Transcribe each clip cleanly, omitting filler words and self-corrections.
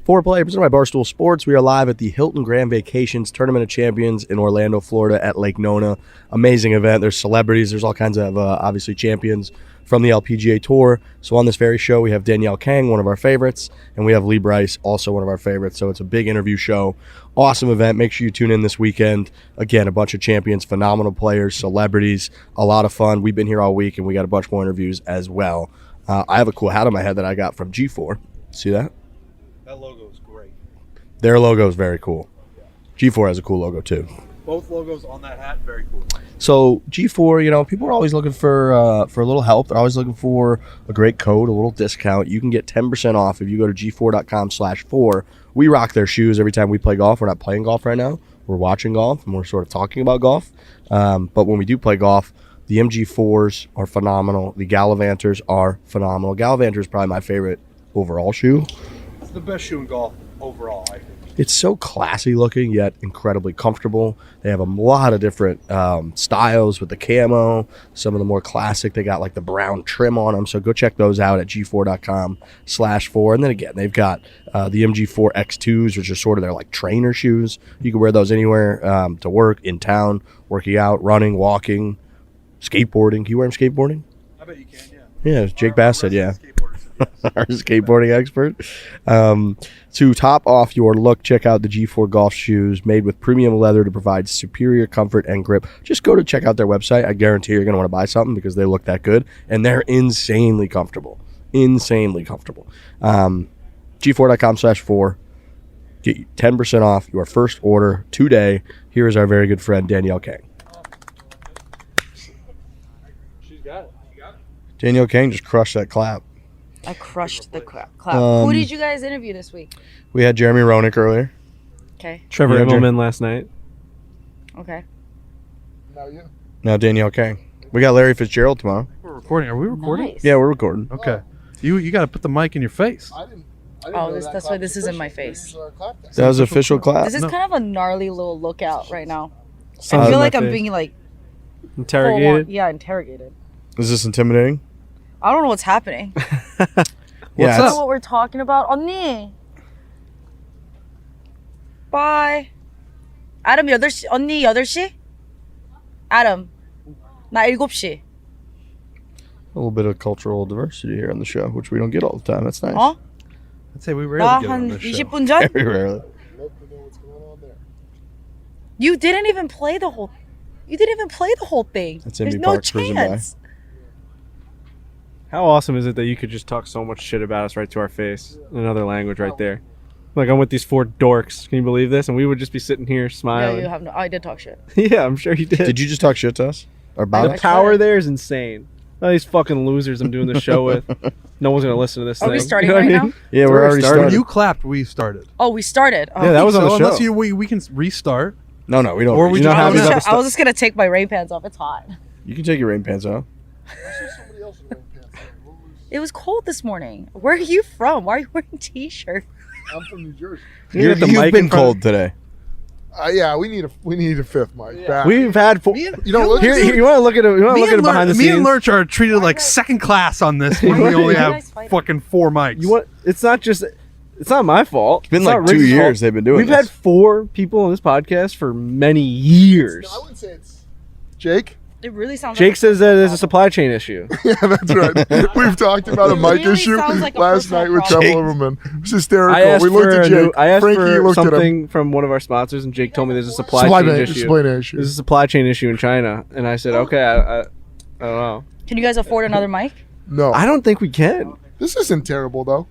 Foreplay, presented by Barstool Sports. We are live at the Hilton Grand Vacations Tournament of Champions in Orlando, Florida at Lake Nona. Amazing event. There's celebrities. There's all kinds of, obviously, champions from the LPGA Tour. So on this very show, we have Danielle Kang, one of our favorites, and we have Lee Brice, also one of our favorites. So it's a big interview show. Awesome event. Make sure you tune in this weekend. Again, a bunch of champions, phenomenal players, celebrities, a lot of fun. We've been here all week, and we got a bunch more interviews as well. I have a cool hat on my head that I got from G4. See that? That logo is great. Their logo is very cool. G4 has a cool logo too. Both logos on that hat, very cool. So G4, you know, people are always looking for a little help. They're always looking for a great code, a little discount. You can get 10% off if you go to g4.com/Fore. We rock their shoes every time we play golf. We're not playing golf right now. We're watching golf, and we're sort of talking about golf. But when we do play golf, the MG4s are phenomenal. The Gallivanters are phenomenal. Gallivanter is probably my favorite overall shoe. It's the best shoe in golf overall, I think. It's so classy looking, yet incredibly comfortable. They have a lot of different styles with the camo. Some of the more classic, they got like the brown trim on them. So go check those out at g4.com/Fore. And then again, they've got the MG4 X2s, which are sort of their like trainer shoes. You can wear those anywhere to work, in town, working out, running, walking, skateboarding. Can you wear them skateboarding? I bet you can, yeah. Yeah, Jake Bass said, yeah. Yes. Our skateboarding expert. To top off your look, check out the G4 golf shoes made with premium leather to provide superior comfort and grip. Just go to check out their website. I guarantee you're going to want to buy something because they look that good, and they're insanely comfortable. Insanely comfortable. G4.com/Fore. Get you 10% off your first order today. Here is our very good friend, Danielle Kang. She's got it. Danielle Kang just crushed that clap. I crushed the clap. Who did you guys interview this week? We had Jeremy Roenick earlier. Okay. Trevor Immelman last night. Okay. Now Danielle Kang. We got Larry Fitzgerald tomorrow. We're recording. Are we recording? Nice. Yeah, we're recording. Okay. You got to put the mic in your face. That's why this is in my face. That was official clap. This is kind of a gnarly little lookout right now. Sounds I feel in like my I'm face. being like Interrogated. interrogated. Is this intimidating? I don't know what's happening. Yeah, I don't know what we're talking about. 언니. Bye. Adam 8시. 언니 8시? Adam. 나 7시. A little bit of cultural diversity here on the show, which we don't get all the time. That's nice. 어? I'd say we rarely 나 get on 한 this show. 20분 전? Very rarely. You didn't even play the whole thing. That's There's MB no Park cruising by. chance. How awesome is it that you could just talk so much shit about us right to our face in another language right there? Like, I'm with these 4 dorks. Can you believe this? And we would just be sitting here No, smiling. you have no. I did talk shit. Yeah, I'm sure you did. Did you just talk shit to us? Or about The us? power there is insane. All these fucking losers I'm doing the show with. No one's going to listen to this Are thing. we starting You know what right I mean? Yeah, we're already When started. you clapped, we started. Oh, we started. Oh, Yeah, that was on the So show. unless we can restart. No, we don't. Or we you just know how don't these have- episodes- I was just gonna take my rain pants off. It's hot. You can take your rain pants off. It was cold this morning. Where are you from? Why are you wearing a t-shirt? I'm from New Jersey. got the You've mic been in front cold today. Yeah, we need a fifth mic. Back. We've had 4. you know, Here, you want to look at it? You want to look at it behind the me and scenes? Lurch are treated like second class on this when we only have fucking 4 mics. You want? It's not just. It's not my fault. It's been not like 2 Rick's years fault. they've been doing We've this. had 4 people on this podcast for many years. I wouldn't say it's Jake. It really sounds. Jake like says that there's a supply chain issue. Yeah, that's right. We've talked about a It mic really issue sounds like a last personal night with problem. Trevor Lieberman. It was hysterical. I asked We looked for at Jake. Frankie for looked at him. something from one of our sponsors, and Jake told me there's a supply chain issue. There's a supply chain issue in China, and I said, okay, I don't know. Can you guys afford another mic? No, I don't think we can. this isn't terrible though.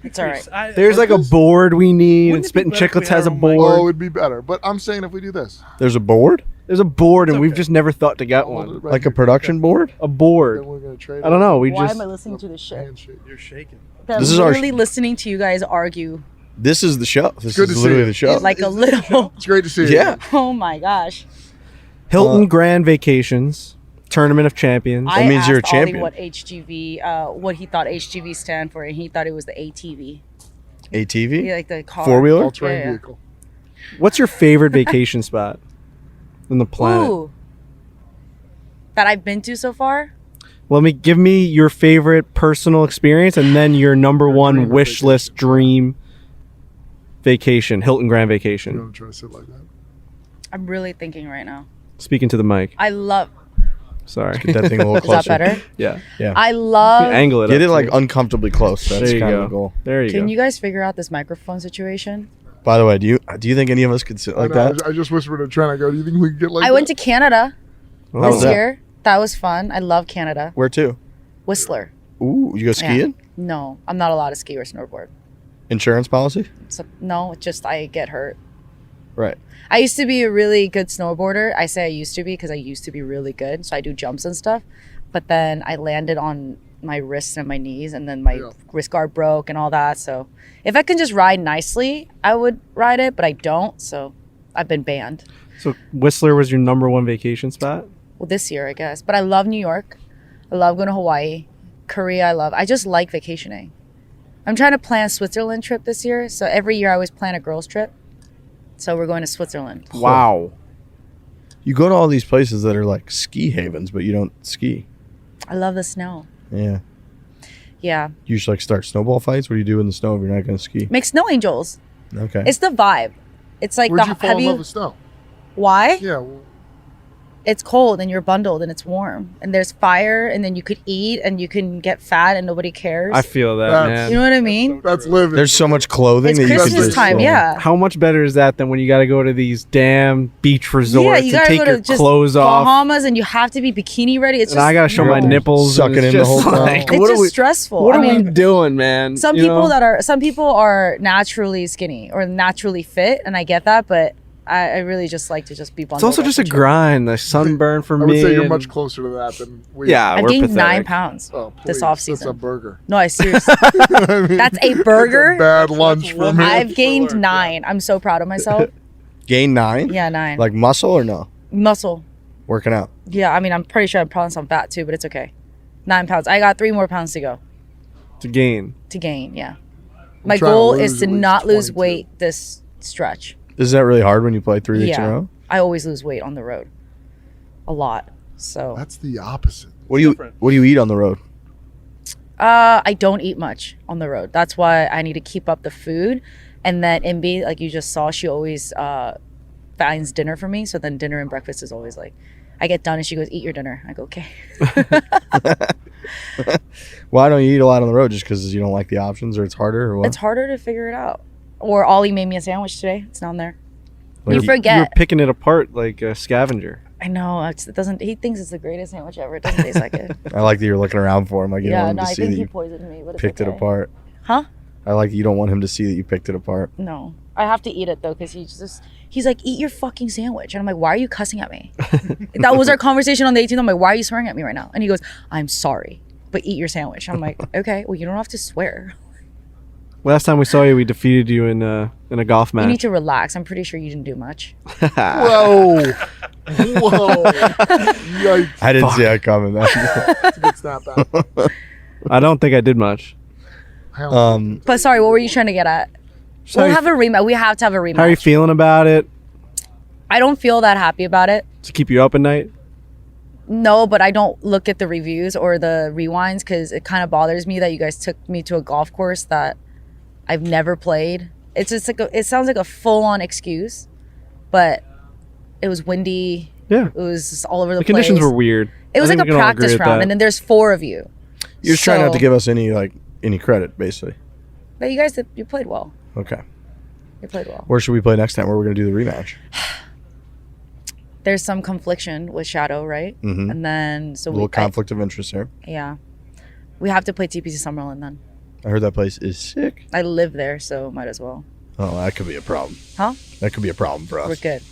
It's all right. There's like a board we need, and Wouldn't it be Spittin' better if we Chicklets had has a our own mic? board. Oh, it'd be better. But I'm saying if we do this, There's a board? There's a board, and It's we've okay. just never thought to get I'll hold one. it right Like a here. production board? A board. Then we're gonna trade. I don't know. We Why just. am I listening to this shit? Handshake. You're shaking. I'm This is our- literally listening to you guys argue This is the show. This Good to is see literally you. the show. like a little. It's great to see you. Yeah. Oh my gosh! Hilton Grand Vacations, Tournament of Champions. I means asked you're a Ollie champion. what HGV, what he thought HGV stand for, and he thought it was the ATV. ATV? Yeah, like the car. Four-wheeler? All-terrain Yeah. vehicle. What's your favorite vacation spot on the planet? Ooh. That I've been to so far. Give me your favorite personal experience, and then your number one dream wish list dream vacation, Hilton Grand You Vacation. don't try to sit like that. I'm really thinking right now. Speaking to the mic. I love. Sorry. Get that thing a little Is closer. that better? Yeah. Yeah. I love. Angle it. Get up, it like too. uncomfortably close. That's There you kind go. of the goal. There you Can go. you guys figure out this microphone situation? By the way, do you think any of us could sit like I know, that? I just whispered to Trent. I go, do you think we can get like I that? went to Canada Oh. How was this that? year. That was fun. I love Canada. Where to? Whistler. Ooh, you go skiing? No, I'm not allowed to ski or snowboard. Insurance policy? So, no, it's just I get hurt. Right. I used to be a really good snowboarder. I say I used to be because I used to be really good. So I do jumps and stuff. But then I landed on my wrists and my knees, and then my wrist guard broke and all that. So if I can just ride nicely, I would ride it, but I don't. So I've been banned. So Whistler was your #1 vacation spot? Well, this year, I guess. But I love New York. I love going to Hawaii. Korea, I just like vacationing. I'm trying to plan a Switzerland trip this year. So every year I always plan a girls trip. So we're going to Switzerland. Wow. You go to all these places that are like ski havens, but you don't ski. I love the snow. Yeah. Yeah. You just like start snowball fights? What do you do in the snow if you're not going to ski? Make snow angels. Okay. It's the vibe. It's like Where'd you fall in love with snow? Why? Yeah. Well, It's cold and you're bundled and it's warm and there's fire and then you could eat and you can get fat and nobody cares. I feel that, That's- man. You know what I mean? that's living. There's so much clothing It's that you can Christmas just time, yeah. How much better is that than when you got to go to these damn beach resorts Yeah, you and gotta take go your to just clothes off? Bahamas and you have to be bikini ready. It's And just I got to show my No. nipples. Sucking and it's in the just whole time. like, It's what just are we, stressful. What I are we mean, doing, man? some You know? people are naturally skinny or naturally fit, and I get that, but I really just like to just be bundled. It's also up just a and chill. grind, a sunburn for I would me. say you're and- much closer to that than we Yeah, I've we're gained pathetic. 9 pounds Oh, this please. off That's a season. burger. No, I seriously. I mean, That's a burger. bad lunch for me. I've gained 9. I'm so proud of myself. Gain 9? Yeah, 9. Like muscle or no? Muscle. Working out. Yeah, I mean, I'm pretty sure I'm probably some fat too, but it's okay. 9 pounds. I got 3 more pounds to go to gain. to gain. Yeah. My trying to goal lose is to at least not lose 22. weight this stretch. Is that really hard when you play 3 weeks in a Yeah. row? I always lose weight on the road. A lot. So That's the opposite. What do you eat on the road? I don't eat much on the road. That's why I need to keep up the food. And then MB, like you just saw, she always finds dinner for me. So then dinner and breakfast is always like, I get done and she goes, eat your dinner. I go, okay. Why don't you eat a lot on the road? Just because you don't like the options or it's harder or what? It's harder to figure it out. Or Ollie made me a sandwich today. It's not there. Like, You forget. You're picking it apart like a scavenger. I know. It doesn't. He thinks it's the greatest sandwich ever. It doesn't taste like it. I like that you're looking around for him. Like you don't Yeah, want him no, to I see think that he you poisoned me, but it's picked it okay. apart. Huh? I like you don't want him to see that you picked it apart. No. I have to eat it though, because he's like, eat your fucking sandwich. And I'm like, why are you cussing at me? That was our conversation on the 18th. I'm like, why are you swearing at me right now? And he goes, I'm sorry, but eat your sandwich. I'm like, okay, well, you don't have to swear. Last time we saw you, we defeated you in a golf match. You need to relax. I'm pretty sure you didn't do much. Whoa. Whoa. Yikes. I didn't see that coming. That's a good snapback. I don't think I did much. But sorry, what were you trying to get at? So We'll how have a rematch. We have to have a rematch. How are you feeling about it? I don't feel that happy about it. To keep you up at night? No, but I don't look at the reviews or the rewinds because it kind of bothers me that you guys took me to a golf course that I've never played. It's just like it sounds like a full-on excuse, but it was windy. Yeah. It was just all over the The place. conditions were weird. It was I like think a we can all practice agree with round, that. and then there's 4 of you. You're just trying not to So- give us any credit, basically. But you guys, you played well. Okay. You played well. Where should we play next time? Where we're going to do the rematch? There's some confliction with Shadow, right? Mhm. And then A little conflict of interest there. yeah, we have to play TPC Summerlin then. I heard that place is sick. I live there, so might as well. Oh, that could be a problem. Huh? That could be a problem for We're us. good.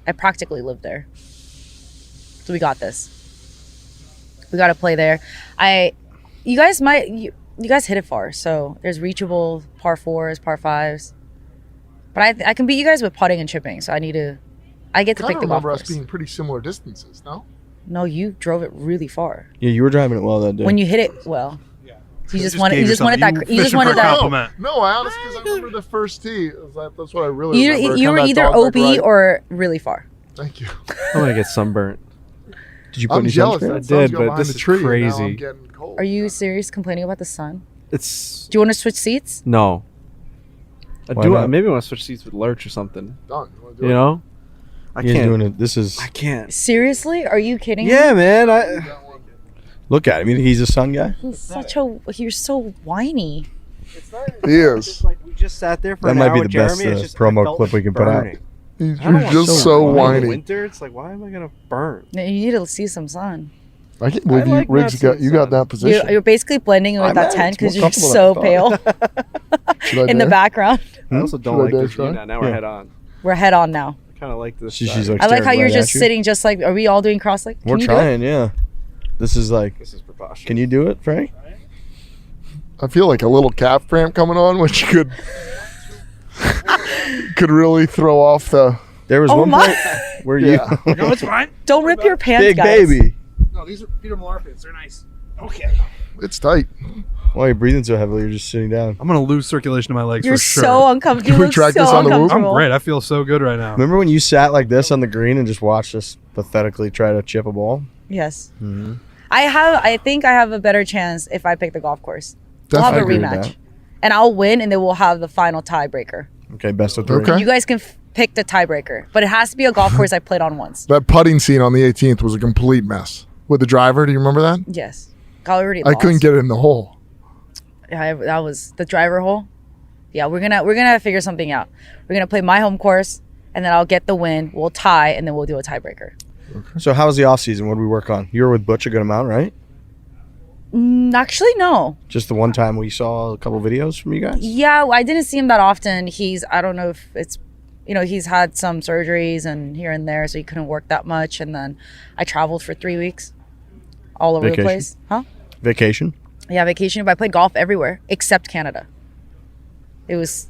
I practically live there, so we got this. We got to play there. You guys hit it far, so there's reachable par 4s, par 5s. But I can beat you guys with putting and chipping, so I get to I pick the golf remember us course. being pretty similar distances, no? No, you drove it really far. Yeah, you were driving it well that day. When you hit it well, you just wanted gave yourself- that. you You just fishing wanted for a that. compliment. No, I honestly, because I remember the first tee. That's what I really remember. You were Kinda either dog leg OB right. or really far. Thank you. I'm going to get sunburnt. Did you put I'm any jealous. sunscreen? That I sun's did, got but behind this the is tree, and now crazy. I'm getting cold. Are you serious complaining about the sun? It's... Do you want to switch seats? No. Why not? Maybe I want to switch seats with Lurch or something. Done. You wanna do You it? know? I He's can't. doing it. This is I can't. Seriously? Are you kidding me? Yeah, man. look at him. He's a Sun guy. You're so whiny. He is. Like we just sat there for That an might hour be with the best Jeremy. It's just, promo I felt clip we like can put out. burning. You're I don't want just so In the whiny. winter, it's like, why am I gonna burn? You need to see some sun. I can't believe like Riggs not you seeing got sun. that position. You're basically blending in with I'm that not. tent It's more because you're comfortable so than I pale Should I in the dare? background. I also don't Should I like dare this view try? now. Now we're Yeah. head on. We're head on now. I kind of like this. She's side. like I like how staring you're right just at you. sitting just like, are we all doing cross-leg? We're Can you do it? trying, yeah. This is like, This is preposterous. can you do it, Frank? I feel like a little calf cramp coming on, which could really throw off the There was Oh one my- point where Yeah. you, No, it's fine. Don't rip your pants, big guys. baby. No, these are Peter Millar fits. They're nice. Okay. it's tight. Why are you breathing so heavily? You're just sitting down. I'm gonna lose circulation to my legs You're for sure. so uncomfortable. Can You we look track so this on the Whoop? I'm uncomfortable. great. I feel so good right now. Remember when you sat like this on the green and just watched us pathetically try to chip a ball? Yes. Mm-hmm. I think I have a better chance if I pick the golf course. We'll have a Definitely. agree with rematch. that. And I'll win, and then we'll have the final tiebreaker. Okay, best of three. Okay. You guys can pick the tiebreaker, but it has to be a golf course I played on once. That putting scene on the 18th was a complete mess. With the driver, do you remember that? Yes. I already I lost. couldn't get it in the hole. Yeah, that was the driver hole. Yeah, we're gonna figure something out. We're gonna play my home course, and then I'll get the win. We'll tie, and then we'll do a tiebreaker. So how was the off season? What did we work on? You were with Butch a good amount, right? Actually, no. Just the one time we saw a couple videos from you guys? Yeah, I didn't see him that often. I don't know if it's, he's had some surgeries and here and there, so he couldn't work that much. And then I traveled for 3 weeks, all over Vacation? the place. Huh? Vacation? Yeah, vacation. But I played golf everywhere except Canada. It was.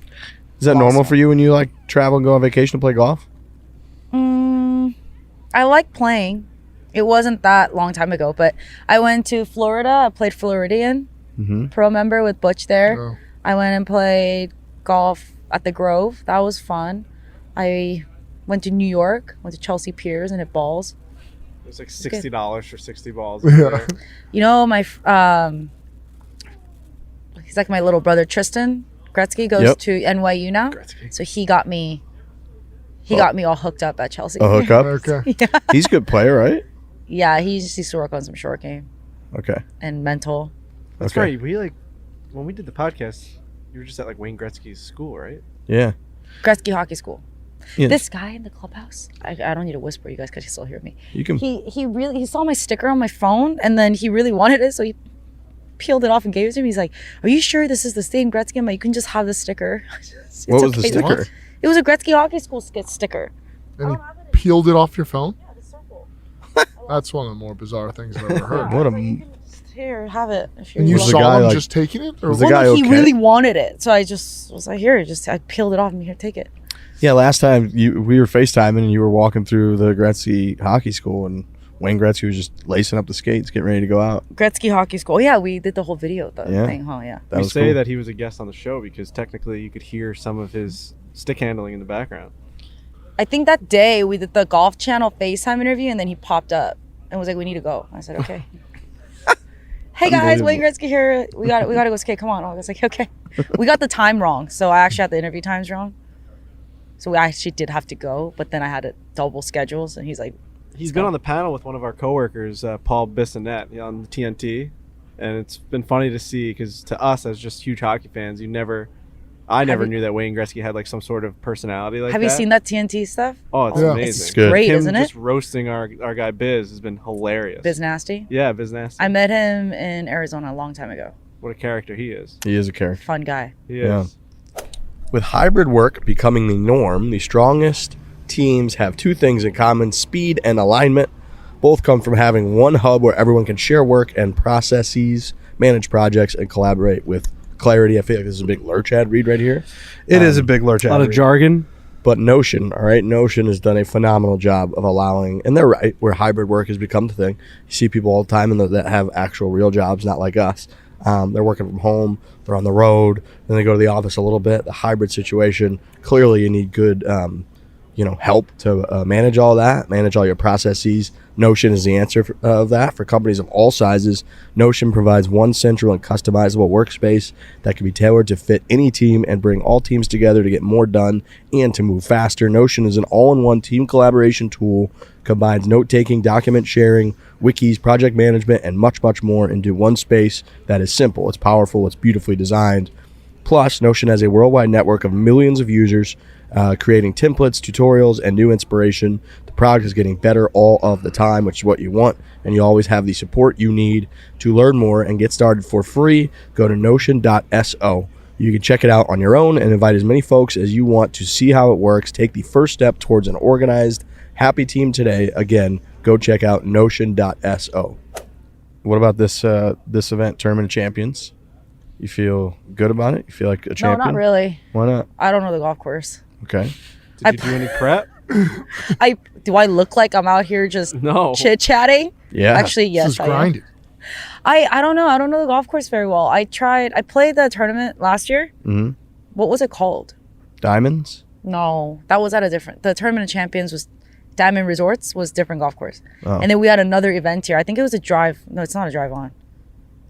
Is that normal Awesome. for you when you like travel and go on vacation to play golf? I like playing. It wasn't that long time ago, but I went to Florida. I played Floridian pro member with Butch there. Oh. I went and played golf at the Grove. That was fun. I went to New York, went to Chelsea Piers and hit balls. It was like $60 for 60 balls. Yeah. He's like my little brother Tristan Gretzky goes Yep. to NYU now. Gretzky. So he got me all hooked up at Chelsea. A hookup? Okay. He's a good player, right? Yeah, he just needs to work on some short game Okay. and mental. That's Okay. right. When we did the podcast, you were just at like Wayne Gretzky's school, right? Yeah. Gretzky Hockey School. Yeah. This guy in the clubhouse. I don't need to whisper, you guys can still hear me. You can. He saw my sticker on my phone and then he really wanted it, so he peeled it off and gave it to me. He's like, "Are you sure this is the same Gretzky?" I'm like, "You can just have the sticker." It's What was the okay. sticker? It was a Gretzky Hockey School sticker. And he peeled it off your phone? Yeah, the circle. That's one of the more bizarre things I've ever heard. What a. Here, have it. If And you Was the saw guy, him like- just taking it? Or Was the what? guy Well, he okay? really wanted it, so I just was like, "Here, I peeled it off and here, take it." Yeah, last time we were FaceTiming and you were walking through the Gretzky Hockey School and Wayne Gretzky was just lacing up the skates, getting ready to go out. Gretzky Hockey School. Yeah, we did the whole video of the Yeah. thing, huh? Yeah. That we was say cool. that he was a guest on the show because technically you could hear some of his stick handling in the background. I think that day we did the Golf Channel FaceTime interview, and then he popped up and was like, "We need to go." I said, "Okay." Hey guys, Wayne Gretzky here. We got to go skate. Come on. I was like, "Okay." We got the time wrong, so I actually had the interview times wrong. So we actually did have to go, but then I had to double schedules, and he's like, He's been on the panel with one of our coworkers, Paul Bissonnette, on the TNT, and it's been funny to see because to us as just huge hockey fans, I never knew that Wayne Gretzky had like some sort of personality like that. "Have you seen that TNT stuff? Oh, it's Yeah. amazing. It's good. great, Him isn't it? just roasting our guy Biz has been hilarious. Biz Nasty." Yeah, Biz Nasty. I met him in Arizona a long time ago. What a character he is. He is a character. Fun guy. He Yeah. is. With hybrid work becoming the norm, the strongest teams have two things in common: speed and alignment. Both come from having one hub where everyone can share work and processes, manage projects, and collaborate with clarity. I feel like this is a big Lurch ad read right here. It is a big lurch A lot ad of read. jargon. But Notion, all right, Notion has done a phenomenal job of allowing, and they're right, where hybrid work has become the thing. You see people all the time that have actual real jobs, not like us. They're working from home, they're on the road, then they go to the office a little bit. The hybrid situation, clearly you need good help to manage all that, manage all your processes, Notion is the answer of that for companies of all sizes. Notion provides one central and customizable workspace that can be tailored to fit any team and bring all teams together to get more done and to move faster. Notion is an all-in-one team collaboration tool, combines note-taking, document sharing, wikis, project management, and much, much more into one space that is simple, it's powerful, it's beautifully designed. Plus, Notion has a worldwide network of millions of users creating templates, tutorials, and new inspiration. The product is getting better all of the time, which is what you want, and you always have the support you need. To learn more and get started for free, go to notion.so. You can check it out on your own and invite as many folks as you want to see how it works. Take the first step towards an organized, happy team today. Again, go check out notion.so. What about this event, Tournament of Champions? You feel good about it? You feel like a champion? No, not really. Why not? I don't know the golf course. Okay. Did you do any prep? Do I look like I'm out here just No. chit-chatting? Yeah. Actually, yes, This is I am. grinding. I don't know. I don't know the golf course very well. I played the tournament last year. Mm-hmm. What was it called? Diamonds? No, that was at the Tournament of Champions was Diamond Resorts was different golf course. Oh. And then we had another event here. I think it was a drive. No, it's not a drive on.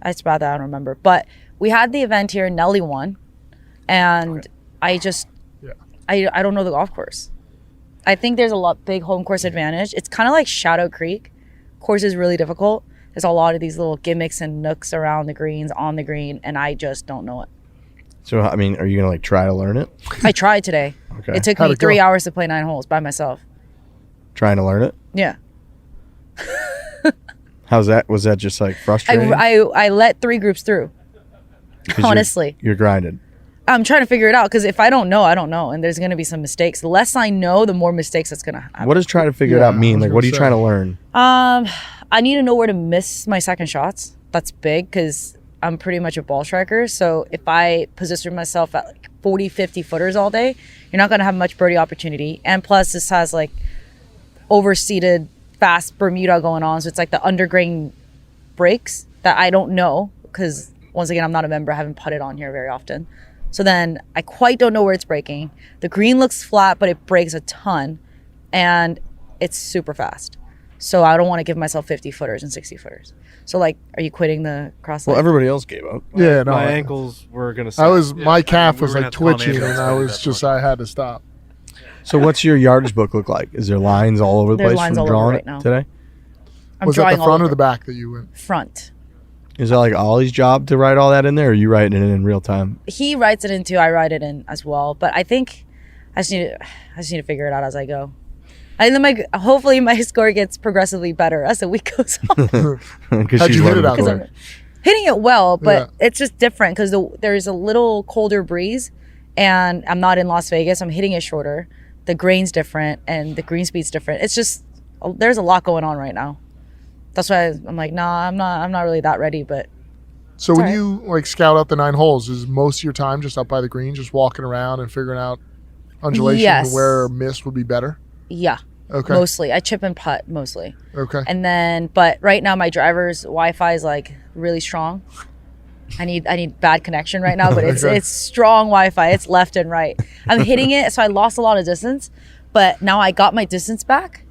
It's bad that I don't remember. But we had the event here. Nelly won. And I just, I don't know the golf course. I think there's a big home course advantage. It's kind of like Shadow Creek. Course is really difficult. There's a lot of these little gimmicks and nooks around the greens, on the green, and I just don't know it. So, I mean, are you going to try to learn it? I tried today. Okay. It took How'd me it go? 3 hours to play 9 holes by myself. Trying to learn it? Yeah. How's that? Was that just frustrating? I let 3 groups through. 'Cause Honestly. You're grinded. I'm trying to figure it out because if I don't know, I don't know. And there's going to be some mistakes. The less I know, the more mistakes that's going to happen. What does try to figure it Yeah, out mean? I was What are you gonna trying to say. learn? I need to know where to miss my second shots. That's big because I'm pretty much a ball striker. So if I position myself at 40, 50 footers all day, you're not going to have much birdie opportunity. And plus this has overseated fast Bermuda going on. So it's like the undergrain breaks that I don't know because once again, I'm not a member. I haven't putted on here very often. So then I quite don't know where it's breaking. The green looks flat, but it breaks a ton and it's super fast. So I don't want to give myself 50 footers and 60 footers. So are you quitting the cross leg? Well, everybody else gave up. Yeah, no. My I- ankles were gonna. my calf we was were gonna have to call an twitching, ambulance and I at was that just, point. I had to stop. So what's your yardage book look like? Is there lines all over the There's place lines from all over drawing right now. today? I'm Was that drawing the all front or over. the back that you went? Front. Is that Ollie's job to write all that in there, or are you writing it in real time? He writes it in too. I write it in as well. But I think I just need to figure it out as I go. And then hopefully my score gets progressively better as the week goes on. Because How'd you hit it out Because there? I'm hitting it well, but Yeah. it's just different because there's a little colder breeze, and I'm not in Las Vegas. I'm hitting it shorter. The grain's different, and the green speed's different. It's just there's a lot going on right now. That's why I'm like, nah, I'm not really that ready. But So when alright. you scout out the 9 holes, is most of your time just up by the green, just walking around and figuring out undulation Yes. and where miss would be better? yeah, Okay. mostly I chip and putt mostly. Okay. And then, but right now my driver's Wi-Fi is really strong. I need bad connection right now, but Okay. it's strong Wi-Fi. It's left and right. I'm hitting it, so I lost a lot of distance, but now I got my distance back.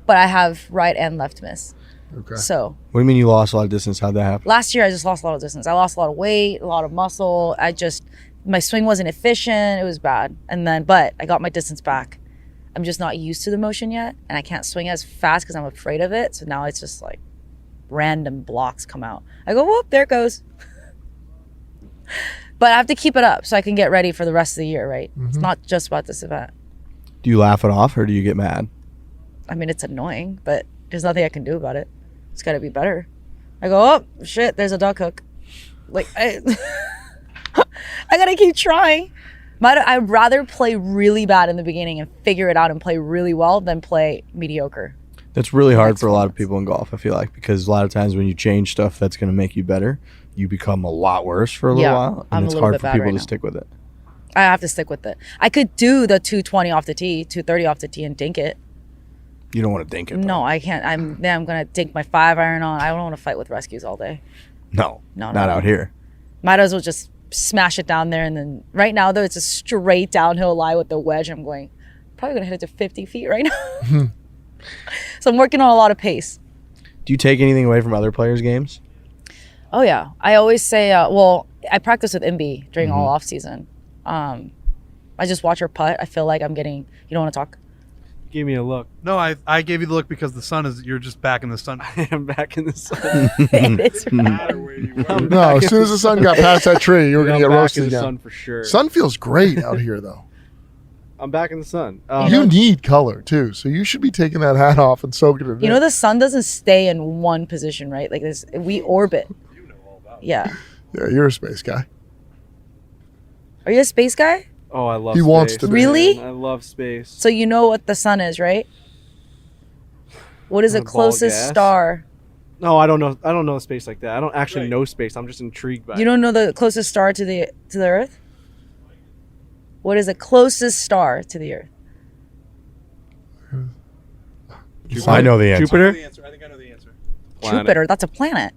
But I have right and left miss. Okay. So What do you mean you lost a lot of distance? How'd that happen? last year I just lost a lot of distance. I lost a lot of weight, a lot of muscle. My swing wasn't efficient. It was bad. But I got my distance back. I'm just not used to the motion yet, and I can't swing as fast because I'm afraid of it. So now it's just random blocks come out. I go, whoop, there it goes. But I have to keep it up so I can get ready for the rest of the year, right? It's not just about this event. Do you laugh it off, or do you get mad? I mean, it's annoying, but there's nothing I can do about it. It's got to be better. I go, oh, shit, there's a duck hook. I got to keep trying. I'd rather play really bad in the beginning and figure it out and play really well than play mediocre. That's really hard Next for a lot of month. people in golf, I feel like, because a lot of times when you change stuff that's going to make you better, you become a lot worse for a little Yeah, while, I'm and a it's little hard bit for bad people right to now. stick with it. I have to stick with it. I could do the 220 off the tee, 230 off the tee and dink it. You don't want to think it. though. No, I can't. I'm going to dink my 5-iron on. I don't want to fight with rescues all day. No, No, not no. out here. Might as well just smash it down there. And then right now, though, it's a straight downhill lie with the wedge. I'm going, probably gonna hit it to 50 feet right now. So I'm working on a lot of pace. Do you take anything away from other players' games? Oh yeah, I always say, well, I practice with Imbi during all off season. I just watch her putt. I feel like I'm getting. You don't want to talk? Give me a look. No, I gave you the look because the sun is. You're just back in the sun. I am back in the sun. It's right. No, as soon as the sun got past that tree, you were going to get back in roasted the again. sun for sure. Sun feels great out here, though. I'm back in the sun. You need color, too, so you should be taking that hat off and soaking it in. You know, the sun doesn't stay in one position, right? Like this, we orbit. You know all about it. Yeah. Yeah, you're a space guy. Are you a space guy? Oh, I love He space. wants to be. Really? Man. I love space. So you know what the sun is, right? What is the A ball of closest gas? star? No, I don't know. I don't know space like that. I don't actually know space. I'm just intrigued by You it. don't know the closest star to the Earth? What is the closest star to the Earth? I know the answer. Jupiter? I think I know the answer. Planet. Jupiter. That's a planet.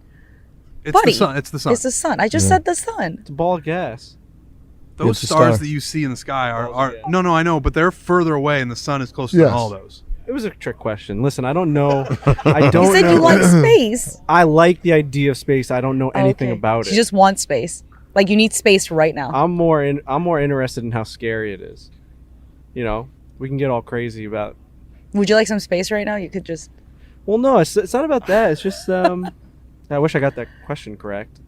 It's Buddy, the sun. It's the sun. It's the sun. I just said the sun. It's a ball of gas. Those It's a stars star. that you see in the sky are Balls, yeah. no, I know, but they're further away, and the sun is closer Yes. than all those. It was a trick question. Listen, I don't know. I don't You said know. you like space. I like the idea of space. I don't know anything Okay. about You it. just want space. Like you need space right now. I'm more interested in how scary it is. You know, we can get all crazy about. Would you like some space right now? You could just. Well, no, it's not about that. It's just I wish I got that question correct.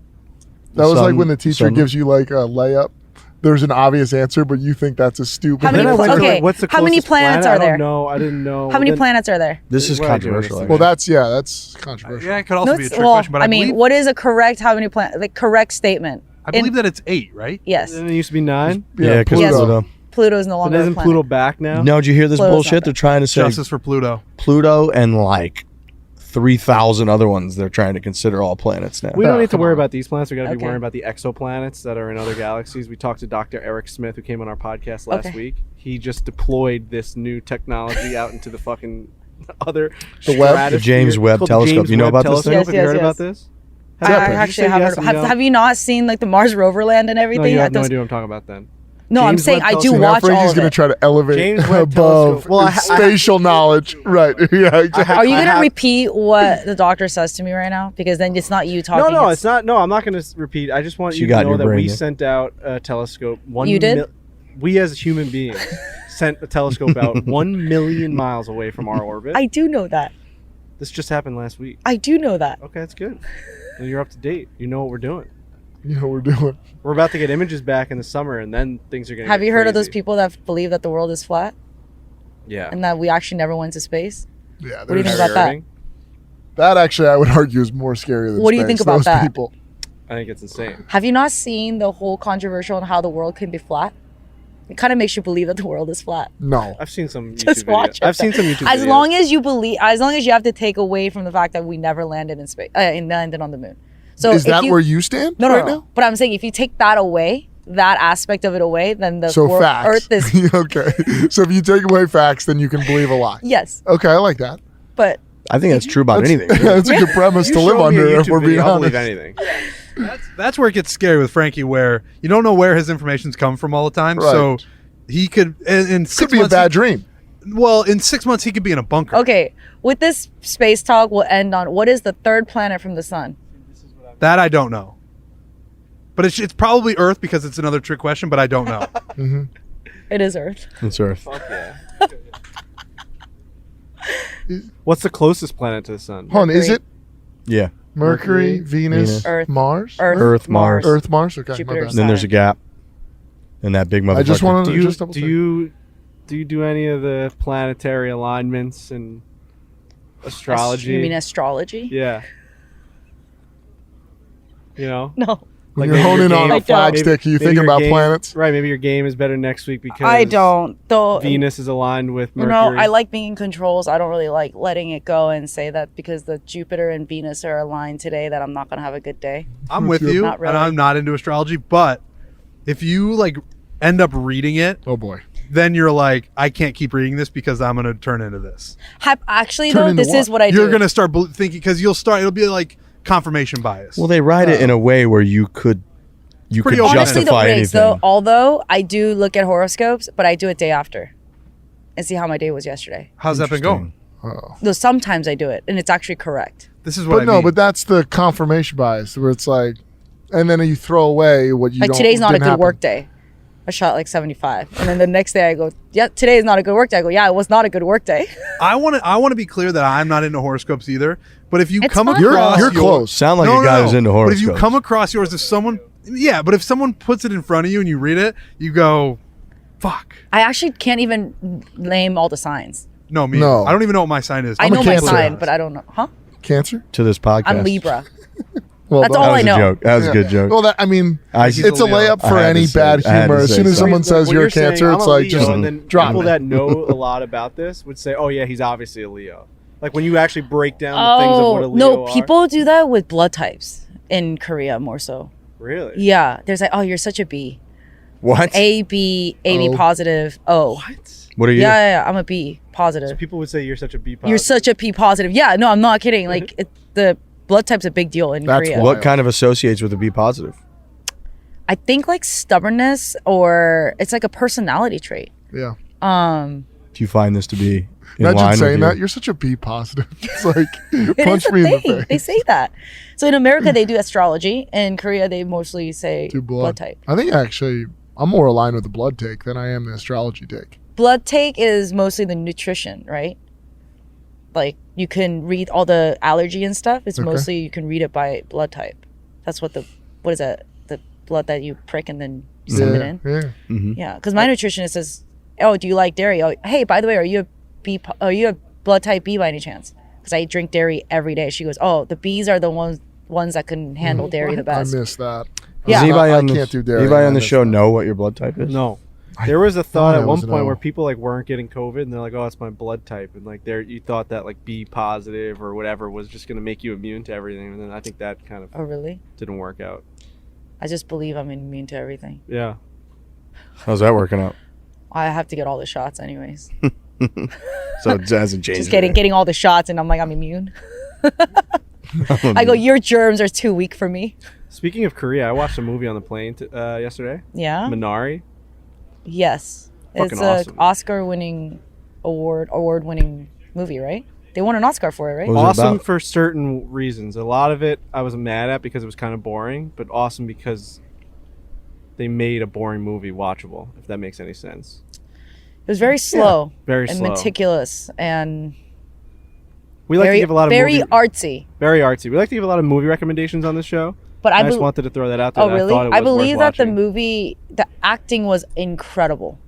That was like sun- when the teacher sun- gives you like a layup. There's an obvious answer, but you think that's a stupid. How many Then I went to, okay, like, what's the how many closest planets planet? are there? I don't know. I didn't know. How many Then- planets are there? This is What I do controversial. is- Well, that's controversial. Yeah, it could also No, be a it's- trick well, question, but I mean, believe, what is a correct? How many planets? Like correct statement. I believe that it's 8, right? Yes, Then it used to be 9. Yeah, because Yes. Pluto. Pluto is no But longer a isn't planet. Pluto back now? No, did you hear this Pluto's bullshit? not They're trying to say Justice for Pluto. Pluto and like 3,000 other ones they're trying to consider all planets now. We don't Oh, need to come worry on. about these planets. We got to be Okay. worrying about the exoplanets that are in other galaxies. We talked to Dr. Eric Smith, who came on our podcast last Okay. week. He just deployed this new technology out into the fucking other The web? stratosphere. The James Webb It's called the telescope. James You know Webb about this telescope. thing? Yes, Have you yes, heard yes. about this? I you actually say have yes heard. and Have, no? have you not seen like the Mars rover land and No, everything? you have no Those- idea what I'm talking about then. No, I'm James saying Webb I do telescope. Now watch all Frankie's of going to it. try to elevate James Webb above telescope. Well, his spatial knowledge. Right. Yeah, exactly. Are you I gonna have- repeat what the doctor says to me right now? Because then it's not you talking. No, it's not. No, I'm not going to repeat. I just want She you got to in know your that brain, we yeah. sent out a telescope. You did? We as human beings sent a telescope out 1 million miles away from our orbit. I do know that. This just happened last week. I do know that. Okay, that's good. Well, you're up to date. You know what we're doing. You know what we're doing. We're about to get images back in the summer, and then things are going to Have you heard of those people that believe that the world is flat Yeah. and that we actually never went to space? Yeah, do you think there's- about that? that actually, I would argue, is more scary than What do you space. think about Those that? people. I think it's insane. Have you not seen the whole controversial on how the world can be flat? It kind of makes you believe that the world is flat. No. I've seen some YouTube Just watch videos. it. I've seen some YouTube As videos. long as you believe, as long as you have to take away from the fact that we never landed in space, and landed on the moon. So Is if that you, where you stand no, right no. now? But I'm saying if you take that away, that aspect of it away, then the So world, facts. Earth is Okay. So if you take away facts, then you can believe a lie. yes, Okay, I like that. but I think that's true about anything. That's a good premise You to live show me a under, if YouTube we're being video, I'll believe honest. anything. That's where it gets scary with Frankie, where you don't know where his information's come from all the time. Right. So he could, in 6 Could be a months, bad dream. well, in 6 months he could be in a bunker. okay. With this space talk, we'll end on what is the third planet from the sun? That I don't know. But it's probably Earth because it's another trick question, but I don't know. Hmm. It is Earth. It's Earth. Fuck yeah. What's the closest planet to the sun? Hold on, is it Yeah. Mercury, Mercury, Venus, Venus. Earth. Mars? Earth, Mars. Earth, Mars? Okay, Jupiter, my bad. And then there's a gap. And that big motherfucker. I just wanted Do to you just double check. do you do any of the planetary alignments and astrology? You mean astrology? Yeah. You know, No. When like you're maybe your honing on game- a I don't. flagstick, are you maybe thinking your about game- planets? Right. Maybe your game is better next week because I don't. Though Venus is aligned with You Mercury. know, I like being in controls. I don't really like letting it go and say that because the Jupiter and Venus are aligned today that I'm not going to have a good day. I'm with Not you, really. and I'm not into astrology, but if you like end up reading it, Oh boy. then you're like, I can't keep reading this because I'm going to turn into this. Actually, Turn though, into this is what? what I do. You're going to start thinking, because it'll be like confirmation bias. Well, they write it in a way where you could Pretty justify open-ended. Honestly, though, anything. so although I do look at horoscopes, but I do it day after. and see how my day was yesterday. How's that been going? Oh. Though sometimes I do it, and it's actually correct. This is what But I mean. but that's the confirmation bias where it's like, and then you throw away what you Like don't. today's not a didn't good happen. work day. I shot like 75, and then the next day I go, yeah, today is not a good work day. I go, yeah, it was not a good work day. I want to be clear that I'm not into horoscopes either. But if you It's come fine. across You're close. Sound like a guy who's into But horoscopes. if you come across yours, if someone puts it in front of you and you read it, you go, fuck. I actually can't even name all the signs. No, me. No. I don't even know what my sign is. I I'm a know my Cancer. sign, but I don't know. Huh? Cancer. to this podcast. I'm Libra. Well, That's done. all That was I know. a joke. That was a good joke. Well, it's He's a a Leo. layup for I had any to say bad it. I had humor. to As say soon as it. someone says When you're a saying, Cancer, I'm it's a like Leo, just and then drop people it. that know a lot about this would say, "Oh yeah, he's obviously a Leo." Like when you actually break down the things of what a Leo no, are. people do that with blood types in Korea more so. Really? Yeah, there's like, oh, you're such a B. What? AB Oh. positive. Oh. What? What are you? Yeah, I'm a B positive. So people would say you're such a B positive. You're such a P positive. Yeah, no, I'm not kidding. Like the blood type's a big deal in That's Korea. why. What kind of associates with a B positive? I think like stubbornness, or it's like a personality trait. Yeah. Do you find this to be in Imagine line saying with that. you? You're such a B positive. It's like It punch is a me in the thing. face. They say that. So in America they do astrology. In Korea they mostly say Do blood type. I think actually I'm more aligned with the blood take than I am the astrology take. Blood take is mostly the nutrition, right? Like you can read all the allergy and stuff. It's Okay. mostly you can read it by blood type. That's what what is that? The blood that you prick and then you send it in. Yeah. Yeah, because my nutritionist says, "Oh, do you like dairy? Oh, hey, by the way, are you a blood type B by any chance?" Because I drink dairy every day. She goes, "Oh, the Bs are the ones that can handle dairy the I best." missed that. Yeah. Does anybody I on can't do dairy. Anybody I on the missed show that. know what your blood type is? No. There was a thought thought at I one was point no. where people like weren't getting COVID and they're like, "Oh, that's my blood type," and like you thought that like B positive or whatever was just gonna make you immune to everything, and then I think that kind of Oh, really? didn't work out. I just believe I'm immune to everything. Yeah. How's that working out? I have to get all the shots anyways. So it hasn't changed. Just getting all the shots, and I'm like, I'm immune. I go, your germs are too weak for me. Speaking of Korea, I watched a movie on the plane yesterday. Yeah. Minari. Yes. Fucking It's awesome. a Oscar-winning award-winning movie, right? They won an Oscar for it, right? What was it Awesome about? for certain reasons. A lot of it I was mad at because it was kind of boring, but awesome because they made a boring movie watchable, if that makes any sense. It was very slow Very and slow. meticulous and We like very, to give a lot of very movie, artsy. very artsy. We like to give a lot of movie recommendations on this show. But I I, just bel wanted to throw that out there. oh that really? I, thought it was I believe worth that the watching. movie, the acting was incredible.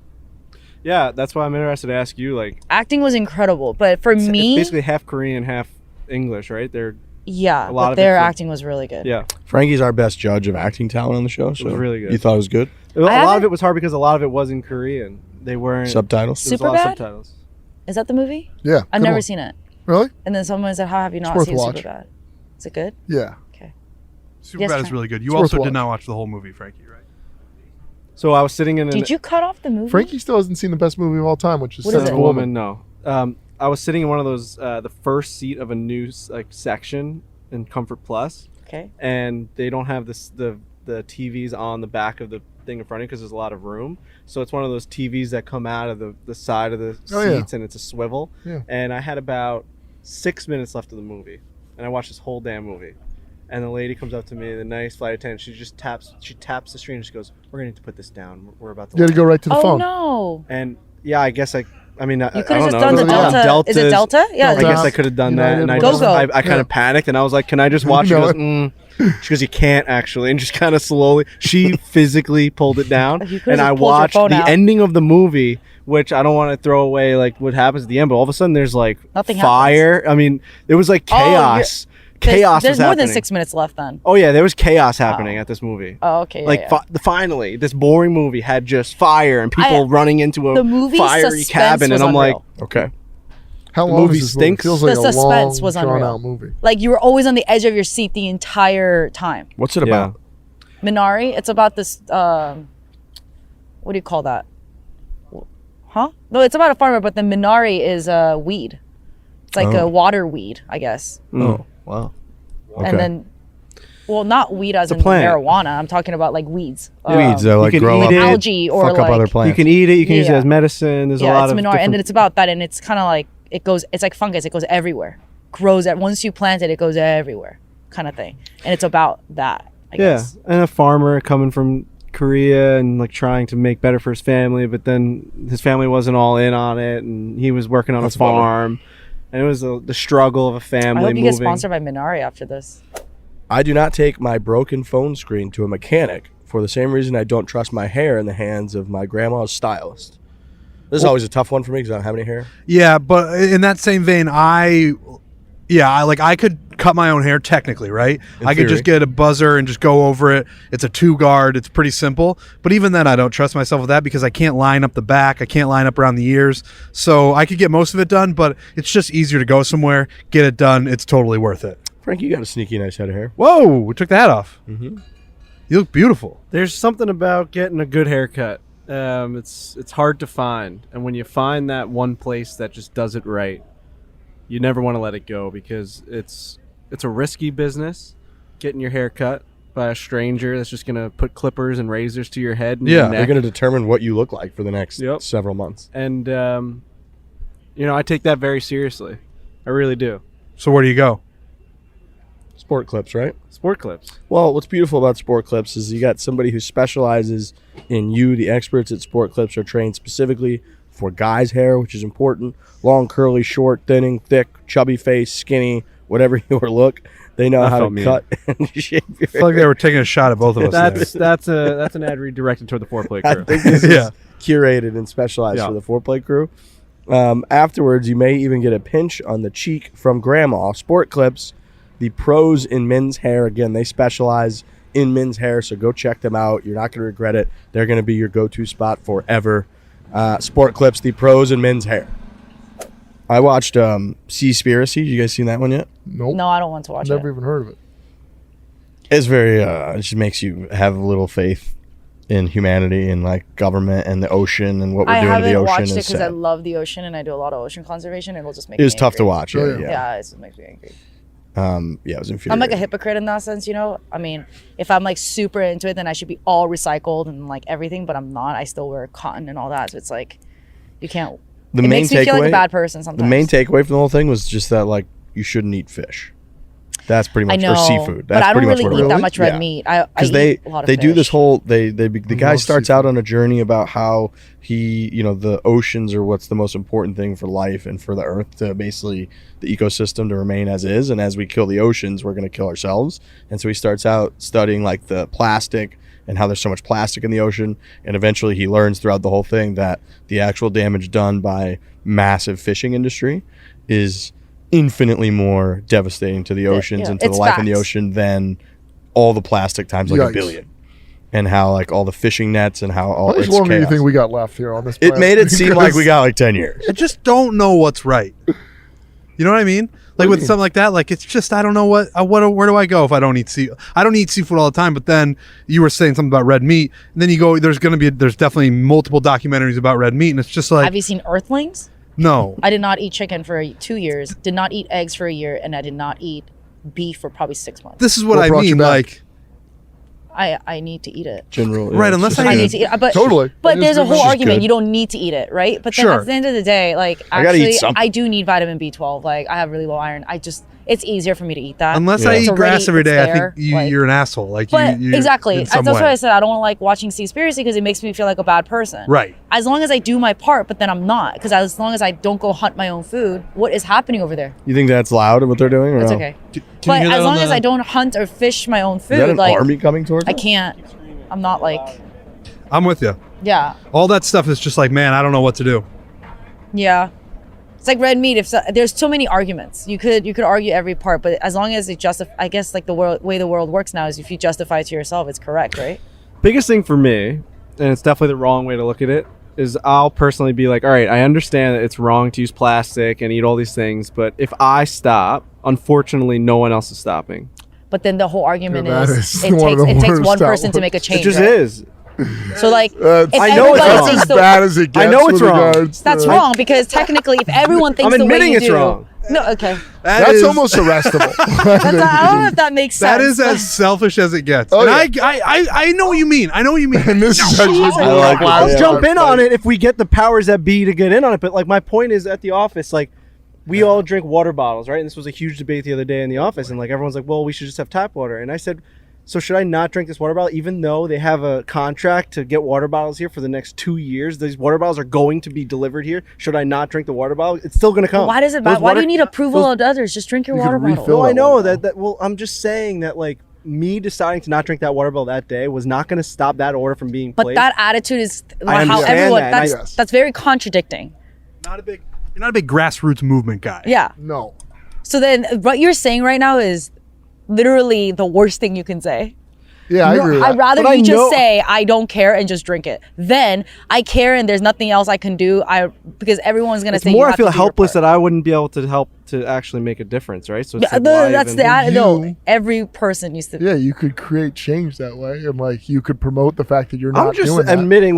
Yeah, that's why I'm interested to ask you. Like, Acting was incredible, but for it's me, basically half Korean, half English, right? They're yeah, a lot but of their it's like- acting was really good. yeah. Frankie's our best judge of acting talent on the show. So was really good. You thought it was good? A lot of haven't- it was hard because a lot of it was in Korean. They weren't Subtitles. there was a lot of Superbad? subtitles. Is that the movie? Yeah. I've good never one. seen it. Really? And then someone said, "How have you not worth seen a watch. Superbad?" Is it good? Yeah. Superbad Yes, is Frank. really good. You It's worth also a watch. did not watch the whole movie, Frankie, right? So I was sitting in an Did you cut off the movie? Frankie still hasn't seen the best movie of all time, which is What is Sense it? of a Woman. No. I was sitting in one of those the first seat of a new section in Comfort Plus, Okay. and they don't have the TVs on the back of the thing in front of you because there's a lot of room. So it's one of those TVs that come out of the side of the Oh, yeah. seats, and it's a swivel. Yeah. And I had about 6 minutes left of the movie, and I watched this whole damn movie. And the lady comes up to me, the nice flight attendant. She taps the screen and she goes, "We're gonna need to put this down. We're about to." You had to go right to the Oh phone. no! And yeah, I guess I mean, I You could don't have just know. done It the was on Delta. Is it Deltas. Delta? Yeah. I Delta. guess I could have done that, and I United, just, whatever. I kind of panicked, and I was like, "Can I just watch?" She You goes, know She goes, "You can't actually," and just kind of slowly. She physically pulled it down, You could've and I just pulled your watched phone the out. ending of the movie, which I don't want to throw away, like what happens at the end. But all of a sudden, there's like Nothing fire. I mean, it was like Oh, chaos. Chaos There's was more happening. than 6 minutes left then. Oh yeah, there was chaos happening at this movie. Oh, okay. Yeah, Like yeah. finally, this boring movie had just fire and people running into a the movie fiery suspense cabin, was and I'm like, unreal. Okay. How The long movie is this stinks. Movie? Feels The like a suspense long, was unreal. drawn-out movie. Like you were always on the edge of your seat the entire time. What's it yeah. about? Minari, it's about this. What do you call that? Huh? No, it's about a farmer, but the Minari is weed. It's like Oh. a water weed, I guess. Mm. Oh, wow. Okay. And then Well, not weed as in plant. marijuana. I'm talking about like weeds. Weeds that like can grow eat up, it. Algae or fuck up like other plants. You can eat it. You can use it Yeah. as medicine. There's a lot it's of minority, different... and then it's about that, and it's kind of like it's like fungus. It goes everywhere, grows at once you plant it, it goes everywhere, kind of thing. And it's about that, I guess. And a farmer coming from Korea and like trying to make better for his family, but then his family wasn't all in on it, and he was working on a farm, and it was the struggle of a family. I hope you moving. get sponsored by Minari after this. I do not take my broken phone screen to a mechanic for the same reason I don't trust my hair in the hands of my grandma's stylist. This is always a tough one for me because I don't have any hair. Yeah, but in that same vein, I could cut my own hair technically, right? I could just get a buzzer and just go over it. It's a 2-guard. It's pretty simple. But even then, I don't trust myself with that because I can't line up the back. I can't line up around the ears. So I could get most of it done, but it's just easier to go somewhere, get it done. It's totally worth it. Frank, you got a sneaky nice head of hair. Whoa, we took the hat off. Mm-hmm. You look beautiful. There's something about getting a good haircut. It's hard to find, and when you find that one place that just does it right, you never want to let it go because it's a risky business. Getting your hair cut by a stranger that's just gonna put clippers and razors to your head. And your neck. They're gonna determine what you look like for the next several months. And I take that very seriously. I really do. So where do you go? Sport Clips, right? Sport Clips. Well, what's beautiful about Sport Clips is you got somebody who specializes in you. The experts at Sport Clips are trained specifically for guys' hair, which is important. Long, curly, short, thinning, thick, chubby face, skinny, whatever your look. They know how to cut and shape your I feel like they were taking a shot at both of us. That's an ad read directed toward the foreplay I crew. think this is curated and specialized for the foreplay crew. Afterwards, you may even get a pinch on the cheek from Grandma. Sport Clips, the pros in men's hair. Again, they specialize in men's hair, so go check them out. You're not going to regret it. They're going to be your go-to spot forever. Sport Clips, the pros in men's hair. I watched Seaspiracy. You guys seen that one yet? Nope. No, I don't want to watch Never it. even heard of it. It's very, it just makes you have a little faith in humanity and like government and the ocean and what we're doing to the ocean. I haven't watched it is because I sad. love the ocean and I do a lot of ocean conservation. It'll just make It was me tough to angry. watch. Oh, Yeah. Yeah, it just makes me angry. It was infuriating. I'm like a hypocrite in that sense, I mean, if I'm like super into it, then I should be all recycled and like everything, but I'm not. I still wear cotton and all that, so it's like you can't. The it main makes me feel like a takeaway- bad person sometimes. The main takeaway from the whole thing was just that like you shouldn't eat fish. That's pretty much I know, or seafood. but That's I don't pretty much really what it eat was. that much red Yeah. meat. I Because eat a lot of they do this fish. whole the guy love starts seafood. out on a journey about how he the oceans are what's the most important thing for life and for the earth to basically the ecosystem to remain as is, and as we kill the oceans we're going to kill ourselves. And so he starts out studying like the plastic and how there's so much plastic in the ocean, and eventually he learns throughout the whole thing that the actual damage done by massive fishing industry is infinitely more devastating to the oceans and to the it's life in the facts. ocean than all the plastic times like Yikes. a billion. And how like all the fishing nets and how all How much it's longer do you chaos. think we got left here on this It planet? made it seem like Because we got like 10 years. I just don't know what's right. You know what I mean? Like with something like that, like it's just I don't know where do I go if I don't eat seafood? I don't eat seafood all the time, but then you were saying something about red meat, and then you go, there's definitely multiple documentaries about red meat, and it's just like Have you seen Earthlings? no. I did not eat chicken for 2 years, did not eat eggs for a year, and I did not eat beef for probably 6 months. This is what What I brought you mean, back? like I need to eat it. General, Right, unless I need to eat it. But, Totally. But It's there's a just- whole it's just argument. good. You don't need to eat it, right? But then Sure. at the end of the day, like I gotta eat actually, something. I do need vitamin B12. Like I have really low iron. It's easier for me to eat that. unless Yeah. I It's eat grass already- every day, it's I there, think like- you're an asshole. Like But you exactly, in that's some why way. I said I don't like watching Seaspiracy because it makes me feel like a bad person. Right. As long as I do my part, but then I'm not, because as long as I don't go hunt my own food, what is happening over there? You think that's loud what they're doing? Or It's no? okay. Can But you hear that as on long as the- I don't hunt or fish my own Is that food, an like army coming towards I us? can't. I'm not like, I'm with you. yeah. All that stuff is just like, man, I don't know what to do. Yeah, it's like red meat. There's so many arguments, you could argue every part, but as long as it I guess like the way the world works now is if you justify it to yourself, it's correct, right? Biggest thing for me, and it's definitely the wrong way to look at it, is I'll personally be like, all right, I understand that it's wrong to use plastic and eat all these things, but if I stop, unfortunately, no one else is stopping. But then the whole argument Yeah, that is is it one of the takes worst one person to outlooks. make a It change. just right? is. So like, if I know it's everybody wrong. thinks as the- bad as it gets. I know it's with wrong. regards that's to- wrong because technically, if everyone thinks I'm the way admitting you it's do, wrong. No, okay. That's almost arrestable. I don't know if that makes sense. That is as selfish as it gets. Oh, and yeah. I know what you mean. I know what you mean. And this is actually Jesus. I'll jump in on it if we get the powers that be to get in on it. But like my point is, at the office, like we all drink water bottles, right? And this was a huge debate the other day in the office, and like everyone's like, well, we should just have tap water. And I said, so should I not drink this water bottle, even though they have a contract to get water bottles here for the next 2 years? These water bottles are going to be delivered here. Should I not drink the water bottle? It's still going to come. Why does it matter? Why do you need approval of others? Just drink your You water could bottle. refill No, I that know water that. Well, I'm just saying that like me deciding to not drink that water bottle that day was not going to stop that order from being But placed. that attitude is I how understand everyone. that, That's and I- that's very contradicting. You're not a big grassroots movement guy. Yeah. No. So then, what you're saying right now is literally the worst thing you can say. Yeah, I agree with I'd that. rather But I you just know- say I don't care and just drink it. Then I care and there's nothing else I can do. Because everyone's gonna it's say more you I have feel to do your helpless part. that I even be able to help to actually make a difference, right? So it's Yeah, like, why that's even- the no. You- Every person used to. Yeah, you could create change that way, and like you could promote the fact that you're not I'm just doing that. admitting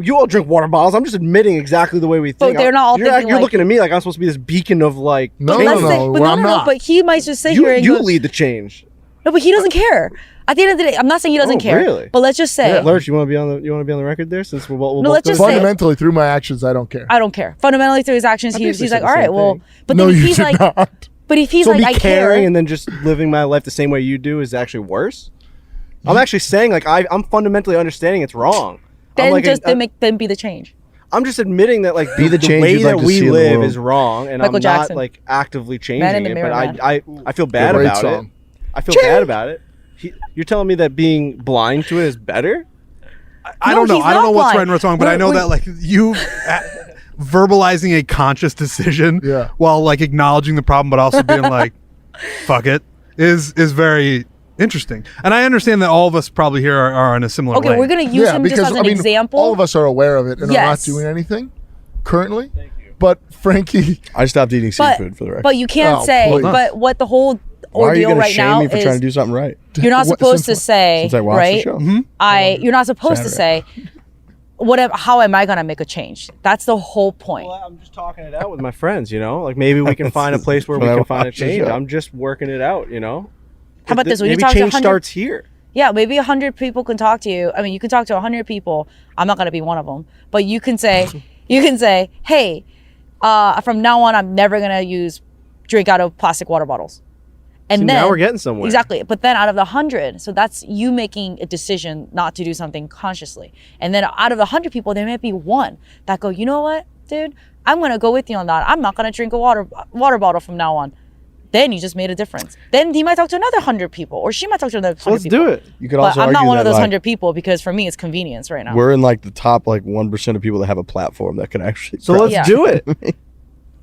you all drink water bottles. I'm just admitting exactly the way we think. they're not all you're thinking you're like- looking at me like I'm supposed to be this beacon of like. No, But no, let's no, say, but I'm not. But he might just sit You, here and you go, lead the change. no, but he doesn't care. At the end of the day, I'm not saying he doesn't Oh, care. really? But let's just say, Yeah. Lurch, you want to be on the record there since we'll No, both let's do just it? say- Fundamentally, through my actions, I don't care. I don't care. Fundamentally, through his actions, I he's basically like, said all the right, same well, thing. but No, then if you he's did like, not. but if he's so like, me I caring care. and then just living my life the same way you do is actually worse. I'm actually saying like I'm fundamentally understanding it's wrong. Then I'm like just then be the change. I'm just admitting that like Be the change way you'd like that to we see in the live world. is wrong, and Michael I'm Jackson. not like actively Man in changing the it. Mirror, But man. I feel bad Great about song. it. I feel bad about it. You're telling me that being blind to it is better? I No, don't know. he's I don't not know what's blind. right and what's wrong, but I know that like you verbalizing a conscious decision Yeah. while like acknowledging the problem, but also being like, "Fuck it," is very interesting. And I understand that all of us probably here are in a similar way. Okay, we're gonna use him just as an example. all of us are aware of it and are not Yes. doing anything currently. Thank you. But Frankie, I stopped eating seafood for the record. But you can't Oh, say. please. But what the whole Why are you ordeal going to right shame now me for is trying to do something right? you're not What- supposed to since- say Since I watched right. the show? You're not supposed to Saturday. say. How am I gonna make a change? That's the whole point. Well, I'm just talking it out with my friends, you know? Like maybe we can find a place where we can find a change. I'm just working it out, you know? How about this? When you Maybe talk to change 100 starts here. Yeah, maybe 100 people can talk to you. I mean, you can talk to 100 people. I'm not gonna be one of them, but you can say, hey, from now on, I'm never gonna drink out of plastic water bottles. And See, then now we're getting somewhere. Exactly. But then out of the 100, so that's you making a decision not to do something consciously. And then out of the 100 people, there might be one that go, you know what, dude, I'm gonna go with you on that. I'm not gonna drink a water bottle from now on. Then you just made a difference. Then he might talk to another 100 people, or she might talk to another 100 So let's people. do it. You could But also I'm not argue one of that, those like, 100 people because for me it's convenience right now. We're in like the top like 1% of people that have a platform that can actually. So let's Yeah. do it.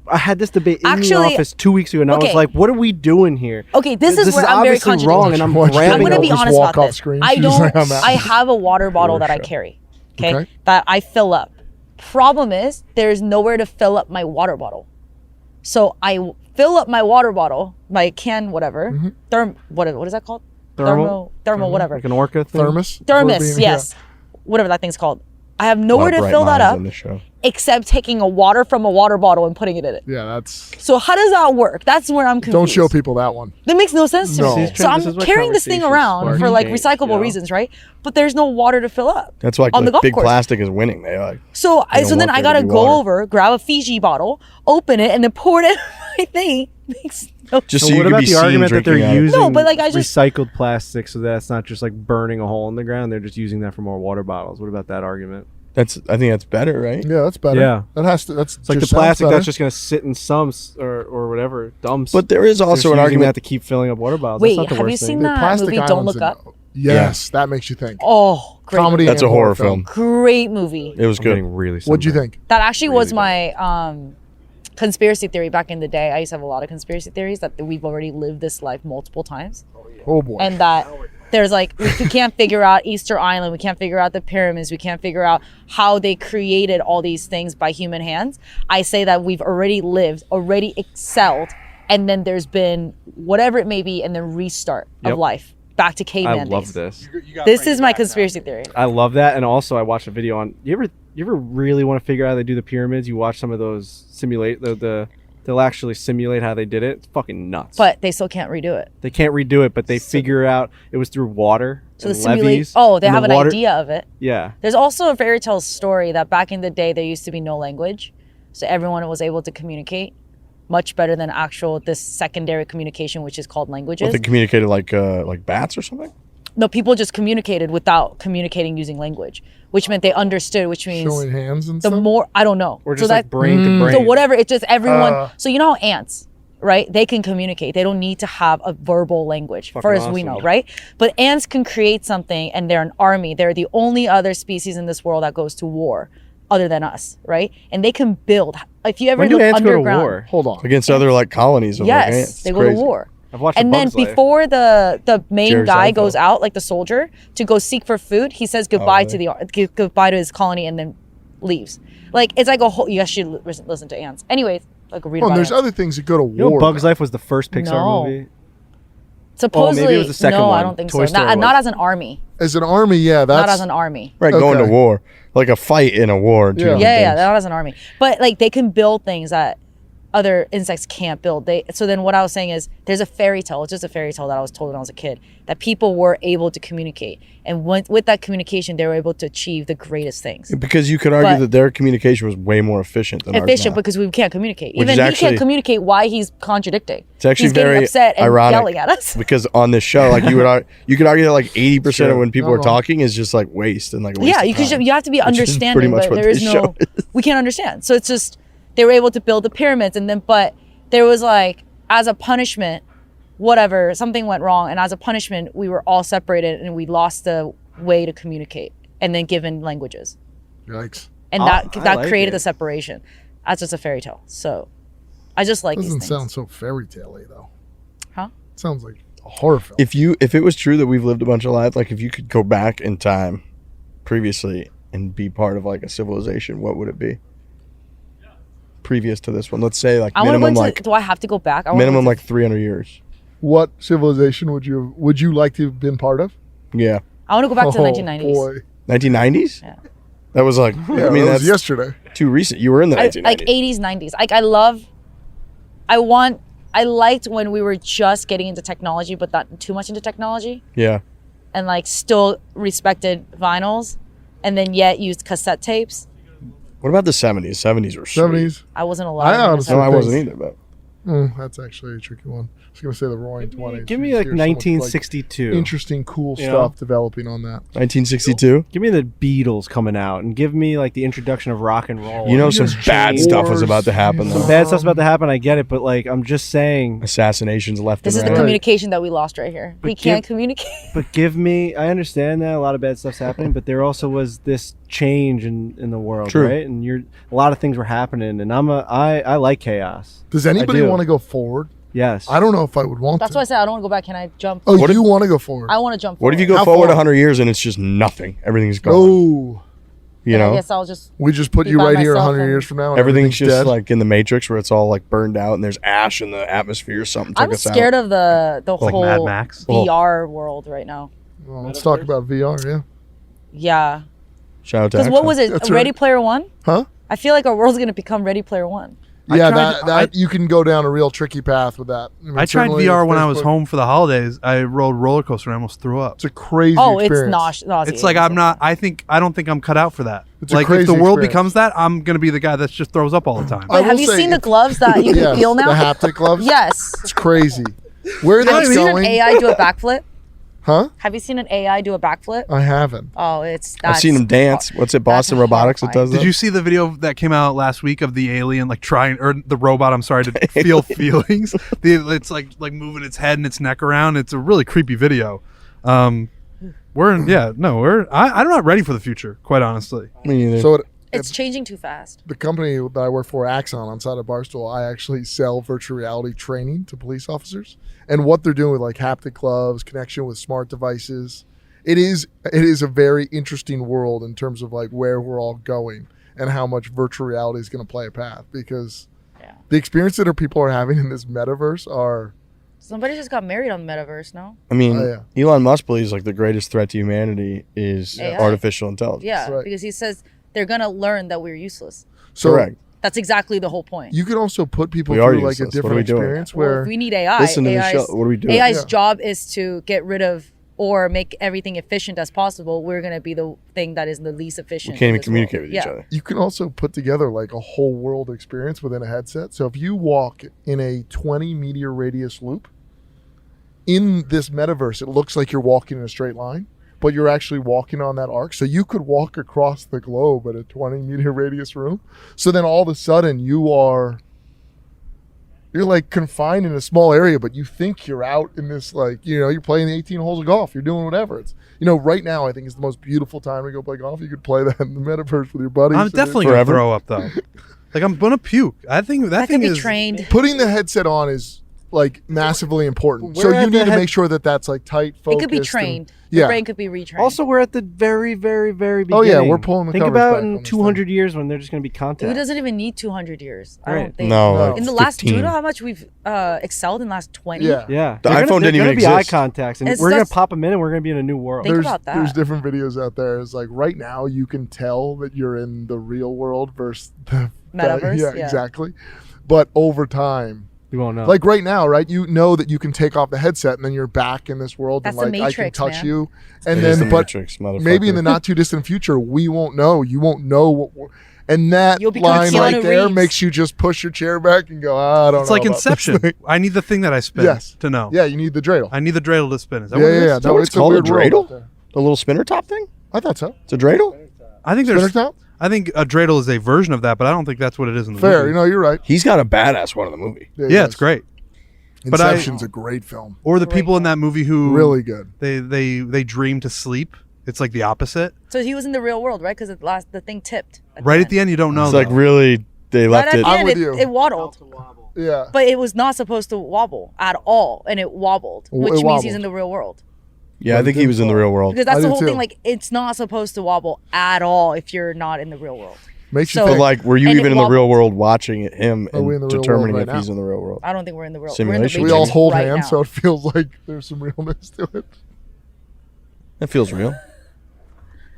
I had this debate in Actually, the office 2 weeks ago, and I was okay. like, "What are we doing here?" Okay, this is where I'm very obviously wrong, and I'm Why don't you I'm grabbing. gonna be Just honest walk about off this. screen. I She's like, don't. "I'm out." I have a water bottle that I Sure. carry. Okay. Okay, that I fill up. Problem is, there's nowhere to fill up my water bottle. So I fill up my water bottle, my can, whatever. What is that called? Thermal? Thermal, whatever. Like an orca thing? Thermos. Thermos, yes. Whatever that thing's called. I have nowhere to fill that up On this show. except taking a water from a water bottle and putting it in it. Yeah, that's. So how does that work? That's where I'm confused. Don't show people that one. That makes no sense to No. me. This is So this I'm is what carrying this thing conversations around spark for like change, recyclable you know? reasons, right? But there's no water to fill up. That's why on the golf big course. plastic is winning. They like. So don't then want I there to gotta be go water. over, grab a Fiji bottle, open it, and then pour it in my thing. Makes no Just So so you what could about be the seen argument that they're drinking out of it. using No, but, like, I just- recycled plastic so that it's not just like burning a hole in the ground? They're just using that for more water bottles. What about that argument? I think that's better, right? Yeah, that's better. Yeah. That has to. That's It's like the plastic that's just going to sit in sumps or whatever dumps. But there is They're also just an using argument that to keep filling up water bottles. Wait, That's not the have you worst seen thing. that plastic movie Don't islands Look and- Up? Yes, that makes you think. Oh, great. Comedy. That's and a horror film. Great movie. It was I'm good. getting really What'd you sunburned. think? That actually was Really my conspiracy theory back in the day. I used to have a lot of conspiracy theories that we've already lived this life multiple times. Oh boy. And that there's like, we can't figure out Easter Island. We can't figure out the pyramids. We can't figure out how they created all these things by human hands. I say that we've already lived, already excelled. And then there's been whatever it may be, and then restart Yep. of life back to caveman I days. love this. This is my conspiracy theory. I love that. And also, I watched a video on. You ever really want to figure out how they do the pyramids? You watch some of those simulate the they'll actually simulate how they did it. It's fucking nuts. But they still can't redo it. They can't redo it, but they figure out it was through water. So and the simulate. levees, Oh, they and have the an water- idea of it. Yeah. There's also a fairy tale story that back in the day there used to be no language, so everyone was able to communicate much better than this secondary communication, which is called languages. What, they communicated like bats or something? No, people just communicated without communicating using language, which meant they understood, which means Showing hands and the stuff. more, I don't know. Or just like brain to brain. So whatever, it's just everyone. So you know how ants, right? They can communicate. They don't need to have a verbal language, Fucking far as we awesome. know, right? But ants can create something, and they're an army. They're the only other species in this world that goes to war, other than us, right? And they can build. If you ever When do look ants go to underground, war? Hold on. Against other like colonies of like yes, ants. they It's go to crazy. war. I've watched And A then Bug's Life. before the main Jerry guy Seinfeld. goes out, like the soldier, to go seek for food, he says goodbye to goodbye to his colony and then leaves. Like it's like a whole. You guys should listen to ants. Anyways, like read Well, about there's ants. other things that go to You know war. Bug's Life was the first Pixar No. movie? Supposedly, maybe it was the second no, I one. don't think Toy so. Story Not was. as an army. As an army, yeah, that's Not as an army. Right, going to Okay. war. Like a fight in a war. two Yeah. different Yeah, things. not as an army. But like they can build things that other insects can't build. So then what I was saying is there's a fairy tale. It's just a fairy tale that I was told when I was a kid that people were able to communicate. And with that communication, they were able to achieve the greatest things. Because you could argue But- that their communication was way more efficient than ours Efficient now. because we can't communicate. Which Even is he actually- can't communicate why he's contradicting. It's actually he's getting very upset and ironic yelling at us. because on this show, like you could argue that like 80% of Sure. when people No, are no. talking is just like waste and like a waste Yeah, of you time. you have to be Which is pretty understanding, much but what there is this no. show is. We can't understand. So it's just they were able to build the pyramids, and then but there was like as a punishment, whatever something went wrong, and as a punishment, we were all separated and we lost the way to communicate, and then given languages, Yikes. and Oh, that I like created it. the separation. That's just a fairy tale. So I just like these Doesn't things. sound so fairy tale-y though. Huh? Sounds like a horror film. If it was true that we've lived a bunch of lives, like if you could go back in time previously and be part of like a civilization, what would it be? Previous to this one, let's say like I want to minimum go like into. Do I have to go back? I wanna minimum go like 300 years. What civilization would you like to have been part of? Yeah, I want to go back to the Oh, 1990s. boy. 1990s. Yeah. That was like Yeah, I mean that that's was yesterday. too recent. You were in the 1990s. Like 80s, 90s. Like I liked when we were just getting into technology, but not too much into technology, Yeah. and like still respected vinyls, and then yet used cassette tapes. What about the 70s? 70s were sweet. 70s. I wasn't alive. I in the honestly- No, I 70s. wasn't either. But That's actually a tricky one. I was going to say the Roaring 20s. Give You me just like hear so much, 1962. interesting, cool You stuff know? developing on that. 1962. Give me the Beatles coming out and give me like the introduction of rock and roll. You know, And some just bad change- stuff was about to happen. Wars, Though. Some bad stuff's about to happen. I get it, but like I'm just saying. Assassinations left This is and the right. communication that we lost right here. We But can't communicate. But give me. I understand that a lot of bad stuff's happening, but there also was this change in the world, True. right? And a lot of things were happening, and I like chaos. Does anybody do. want to go forward? Yes. I don't know if I would want That's to. why I said I don't want to go back. Can I jump? Oh, What you want to go forward? I want to jump. What if you forward. go How forward far? 100 years and it's just nothing? Everything's gone. Oh, You Then I know, guess I'll just. we just put Be you by right here myself 100 and- years from now. And everything's just dead. like in the Matrix where it's all like burned out and there's ash in the atmosphere or something. Took I'm us scared out. of the Like whole Mad Max? VR world right now. Well, let's talk about VR. Yeah. Yeah, Shout out to because what Axel. was it? That's Ready right. Player One? Huh? I feel like our world's gonna become Ready Player One. I Yeah, tried- that you can go down a real tricky path with that. mean, I tried certainly VR if when I was Facebook- home for the holidays. I rode roller coaster and I almost threw up. It's a crazy Oh, experience. it's nauseating. It's like I'm not. I don't think I'm cut out for that. It's a Like if crazy the world experience. becomes that, I'm gonna be the guy that just throws up all the time. I Wait, have will you say seen the if- gloves that you can Yes, feel now? the haptic gloves. Yes. It's crazy. Where Have that's you seen an going? AI do a backflip? Huh? Have you seen an AI do a backflip? I haven't. Oh, it's. I've seen him dance. What's it? Boston Robotics that does that? Did you see the video that came out last week of the alien like trying, or the robot? I'm sorry, to feel feelings. It's like moving its head and its neck around. It's a really creepy video. I'm not ready for the future, quite honestly. Me neither. So It's changing too fast. the company that I work for, Axon, on side of Barstool, I actually sell virtual reality training to police officers. And what they're doing with like haptic gloves, connection with smart devices, it is a very interesting world in terms of like where we're all going and how much virtual reality is going to play a path, because Yeah. the experience that people are having in this metaverse are Somebody just got married on the metaverse, no? I mean, Oh, Elon Musk believes like the greatest threat to humanity is AI. artificial intelligence. Yeah, right. because he says they're gonna learn that we're useless. so Correct. That's exactly the whole point. You can also put people We are through like a useless. What are we different doing? experience Well, where if we need AI, Listen to the AI's, show. What are we doing? AI's Yeah. job is to get rid of or make everything efficient as possible. We're going to be the thing that is the least efficient. We can't in even this communicate world. with each Yeah. other. you can also put together like a whole world experience within a headset. So if you walk in a 20 meter radius loop in this metaverse, it looks like you're walking in a straight line, but you're actually walking on that arc. So you could walk across the globe at a 20 meter radius room. So then all of a sudden you're like confined in a small area, but you think you're out in this, like, you're playing the 18 holes of golf. You're doing whatever. It's, right now I think is the most beautiful time to go play golf. You could play that in the metaverse with your buddies. I'm and definitely gonna Forever. throw up though. Like I'm gonna puke. I think that That thing could be is trained. putting the headset on is like massively important. We're So you at the need to head- make sure that that's like tight, It focused. could be and- trained. yeah. The brain could be retrained. Also, we're at the very, very, very Oh, beginning. yeah, we're pulling the Think covers about back on in this 200 years when they're just going to be it contact. doesn't even need 200 years. I Right. don't think. No, No. like In the last, do you 15. know how much we've excelled in the last 20? Yeah. Yeah, The They're iPhone gonna, didn't they're even gonna be exist. eye contacts, and It's we're going to just- pop them in, and we're going to be in a new world. Think about that. There's different videos out there. It's like right now you can tell that you're in the real world versus the Metaverse, yeah, yeah. exactly. But over time, We won't know. like right now, right? You know that you can take off the headset and then you're back in this world, That's and the like I can Matrix, touch man. you, and It is then the but Matrix, motherfucker. maybe in the not too distant future we won't know. You won't know what. And that You'll become line right Keanu there Reeves. makes you just push your chair back and go, I don't know. it's like about this Inception. thing." I need the thing that I spin Yes. to know. Yeah, you need the dreidel. I need the dreidel to spin. Is that Yeah, what it yeah, is? yeah. Is that what it's a called, a weird world dreidel? out there. The little spinner top thing? I thought so. It's a dreidel? I think Spinner there's. top? I think a dreidel is a version of that, but I don't think that's what it is in the Fair. movie. You're right. He's got a badass one in the movie. he Yeah, does. it's great. But I- Inception's a great film. Or the Great people in that movie who Really good. they dream to sleep. It's like the opposite. So he was in the real world, right? Because the thing tipped. Right at the end, you don't know. It's like though. really, they Right left at it. the I'm end, with you. it waddled. Yeah. But it was not supposed to wobble at all, and it wobbled, It which means wobbled. he's in the real world. Yeah, I think he was in the real world. Because that's I the do whole too. thing. Like, it's not supposed to wobble at all if you're not in the real world. Makes you So- But think. like, were you And it even in the real wobbled. world watching him Are we in and the real determining world if right he's in the real world? I don't think we're in the real. Simulation. We're we in the all Matrix hold right hands, now. so it feels like there's some realness to it. That feels real.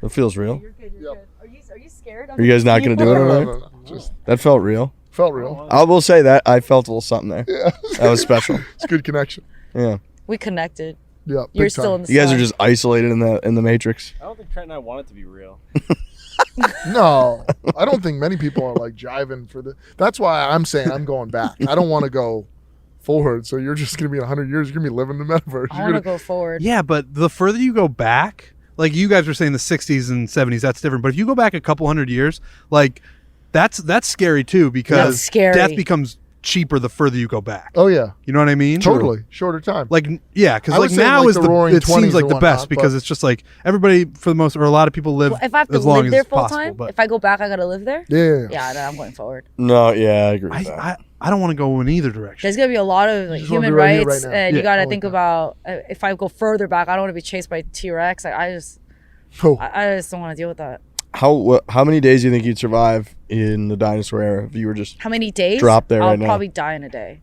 It feels real. Yep. Are you scared? Are you guys not going to do it over there? No. Just That felt real. felt real. I will say that I felt a little something there. Yeah. That was special. It's a good connection. Yeah. We connected. Yeah. You're big still time. in the. You guys sun. are just isolated in the Matrix. I don't think Trent and I want it to be real. No, I don't think many people are like jiving for the. That's why I'm saying I'm going back. I don't want to go forward. So you're just gonna be in 100 years. You're gonna be living in the metaverse. I You're want to gonna, go forward. Yeah, but the further you go back, like you guys were saying, the 60s and 70s, that's different. But if you go back a couple hundred years, like that's scary too, because That's scary. death becomes cheaper the further you go back. oh yeah, You know what I mean? totally shorter time. Like yeah, because I would like say, now like, is the the roaring it seems 20s like and the best whatnot, because but- it's just like everybody for the most or a lot of people live Well, if I have to as long live as there it's full possible. time, But if I go back, I gotta live there. yeah. Yeah, then I'm going forward. No, yeah, I agree with that. I don't want to go in either direction. There's gonna be a lot of like, just wanna human be right here, rights, right now. and you Yeah. gotta I like think that. about if I go further back, I don't want to be chased by T-Rex. Like, Oh, I just don't want to deal with that. How many days do you think you'd survive in the dinosaur era if you were just How many days? Drop there I'll right now. probably die in a day.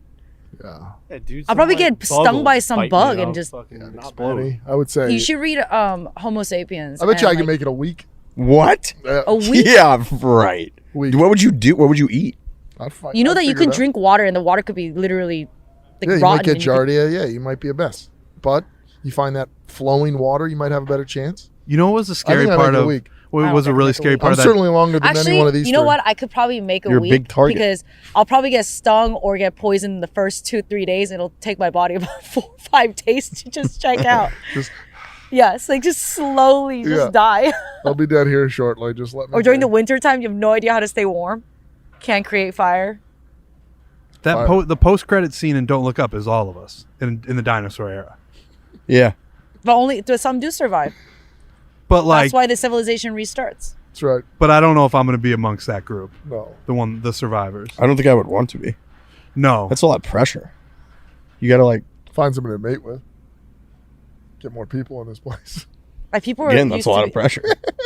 yeah. Yeah, dude, I'll probably some, get stung by some bite me bug out, and just- fucking Yeah, not explode. blow. I would say. You should read Homo sapiens. I bet you I and, can like, make it a week. what? a week. Yeah, right. Week. What would you do? What would you eat? I'd find, You know I'd that you figure can it out. drink water, and the water could be literally like Yeah, you rotten. might get and you could- giardia. Yeah, you might be a mess. But you find that flowing water, you might have a better chance. You know what was the scary I part make it a of week. what I was a don't really think scary it's a part I'm of that? certainly longer than Actually, any one of these. you know three. what? I could probably make a You're a week big target. because I'll probably get stung or get poisoned in the first 2-3 days. It'll take my body about 4-5 days to just check out. Just- Yes, like just slowly just Yeah. die. I'll be dead here shortly. Just let me. Or during the be. winter time, you have no idea how to stay warm. Can't create fire. That Fire. the post credit scene in Don't Look Up is all of us in the dinosaur era. Yeah. But only some do survive. But like, That's why the civilization restarts. That's right. but I don't know if I'm going to be amongst that group, No. the survivors. I don't think I would want to be. No, That's a lot of pressure. You got to like, Find somebody to mate with. Get more people in this place. Like people are again, that's used a lot to of pressure.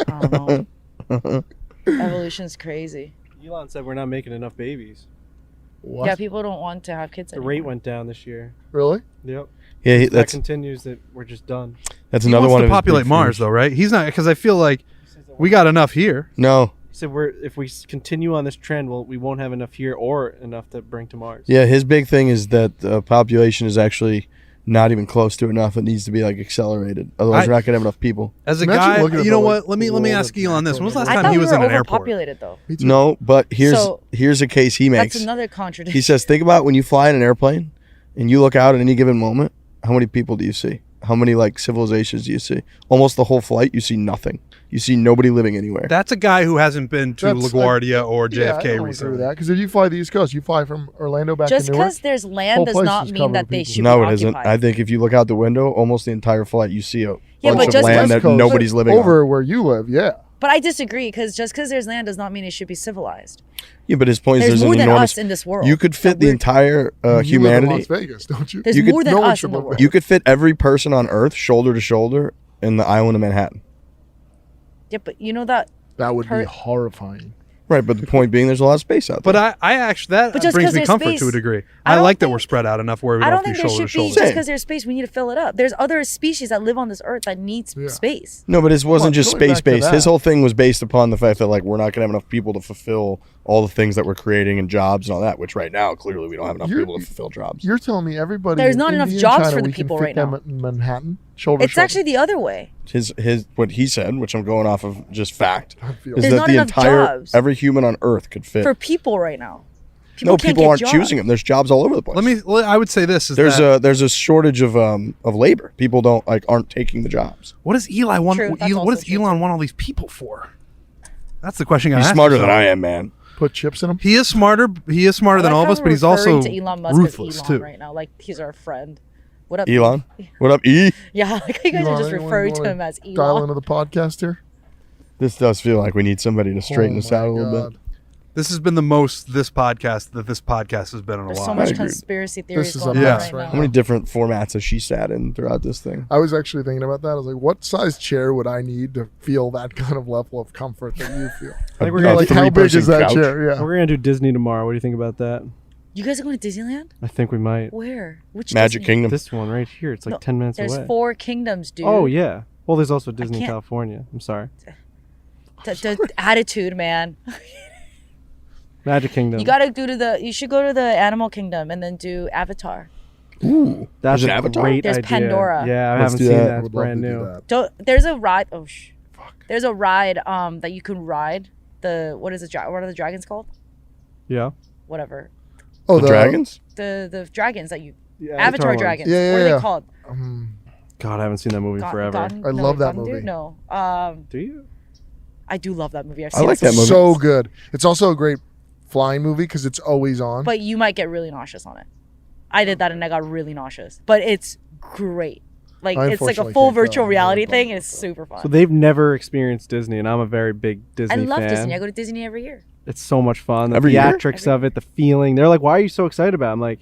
I don't know. Evolution's crazy. Elon said we're not making enough babies. What? Yeah, people don't want to have kids The anymore. rate went down this year. Really? Yep. Yeah, If that that's continues, that we're just done. that's he another wants one to of his populate big Mars fears. though, right? He's not because I feel like we got enough here. No, So if we continue on this trend, we won't have enough here or enough to bring to Mars. Yeah, his big thing is that the population is actually not even close to enough. It needs to be like accelerated. Otherwise, we're not gonna have enough people. As a Imagine guy, looking at you know the, what? like, Let me world ask of Elon this. When was the last I time thought he we was were in an airport? overpopulated though. Me too. No, but here's a case he makes. That's another contradiction. He says, think about when you fly in an airplane and you look out at any given moment. How many people do you see? How many like civilizations do you see? Almost the whole flight, you see nothing. You see nobody living anywhere. That's a guy who hasn't been to That's LaGuardia or Yeah, I JFK don't agree recently. with that because if you fly the East Coast, you fly from Orlando back Just to Newark. because there's land whole does place not is mean covered that with they people. should No, be it isn't. occupied. I think if you look out the window, almost the entire flight, you see a Yeah, bunch but of just land because- that Coast, nobody's living over on. where you live. Yeah, But I disagree because just because there's land does not mean it should be civilized. Yeah, but his point is There's there's more an than enormous. us in this world. You could fit the we're- entire you live in humanity. Las Vegas, don't you? There's you could- more than no one us should in the live world. there. You could fit every person on Earth shoulder to shoulder in the island of Manhattan. Yeah, but you know that. That would Per- be horrifying. Right, but the point being, there's a lot of space out there. But I actually that But just brings 'cause me there's comfort space, to a degree. I I don't like that think- we're spread out enough where we I don't don't have to think be there shoulder to should be shoulder. just because there's space. We need to fill it up. There's other species that live on this earth that needs Yeah. space. No, but it wasn't just going back to space-based. His that. whole thing was based upon the fact that like we're not going to have enough people to fulfill all the things that we're creating and jobs and all that. Which right now, clearly, we don't have enough You're- people to fulfill jobs. You're telling me everybody There's in not enough India and jobs China, for the we can people fit right them now. in Manhattan, shoulder It's to shoulder. actually the other way. His what he said, which I'm going off of just fact, I feel is There's that not the enough entire jobs. every human on Earth could fit. For people right now. No, can't people get aren't jobs. choosing them. There's jobs all over the place. I would say this is there's that, a shortage of labor. People aren't taking the jobs. what does Eli want? True, that's What does also true, Elon want all these people for? That's the question. I He's ask smarter than myself. I am, man. put chips in them. He is smarter. He is smarter than I all like of us, how but he's we're also referring to Elon Musk ruthless as Elon too. right now. Like he's our friend. What up, Elon, E? what up, E? Yeah, like you guys Elon, are just anyone referring wanna to him as Dial Elon. into the podcast here. This does feel like we need somebody to straighten Oh us out a my little God. bit. This has been the most this podcast has been in a There's while. so much agree. conspiracy theories This is going a on mess right right now. How many different formats has she sat in throughout this thing? I was actually thinking about that. I was like, what size chair would I need to feel that kind of level of comfort that you feel? I think we're A gonna Like, how big three-person is that couch? chair? Yeah. We're gonna do Disney tomorrow. What do you think about that? You guys are going to Disneyland? I think we might. Where? Which Magic Disney? Kingdom. This one right here. It's like No, 10 minutes There's away. 4 kingdoms, dude. Oh yeah. Well, there's also Disney can't- California. I'm sorry. The attitude, man. Magic Kingdom. You should go to the Animal Kingdom and then do Avatar. Ooh, That's there's an a Avatar? great There's idea. Pandora. Yeah, I Let's haven't do seen that. that. I It's would love brand to do new. that. There's a ride. There's a ride that you can ride. What are the dragons called? Yeah. Whatever. Oh, the dragons? The dragons that you Yeah, Avatar ones. dragons. Yeah, What are yeah. they called? God, I haven't seen that movie forever. I love that Gandu? movie. No. Do you? I do love that movie. I've I seen like it that movie. So good. It's also a great flying movie because it's always on. But you might get really nauseous on it. I did that and I got really nauseous. But it's great. Like I it's like a unfortunately full can't go. virtual I'm reality really thing. bummed It's super fun. So they've never experienced Disney, and I'm a very big I Disney love fan. Disney. I go to Disney every year. It's so much fun. The Every year? theatrics of it, the feeling. They're like, "Why are you so excited about it?" I'm like,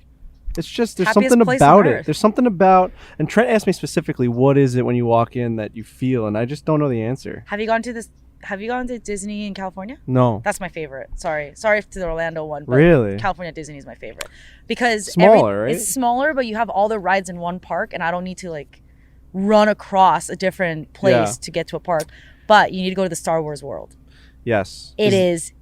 "It's just there's Happiest something place on about it. earth. There's something about." And Trent asked me specifically, "What is it when you walk in that you feel?" And I just don't know the answer. Have you gone to Disney in California? No. That's my favorite. Sorry to the Orlando one. But Really? California Disney is my favorite because Smaller, right? It's smaller, but you have all the rides in one park, and I don't need to like run across a different place Yeah. to get to a park. But you need to go to the Star Wars world. Yes. It is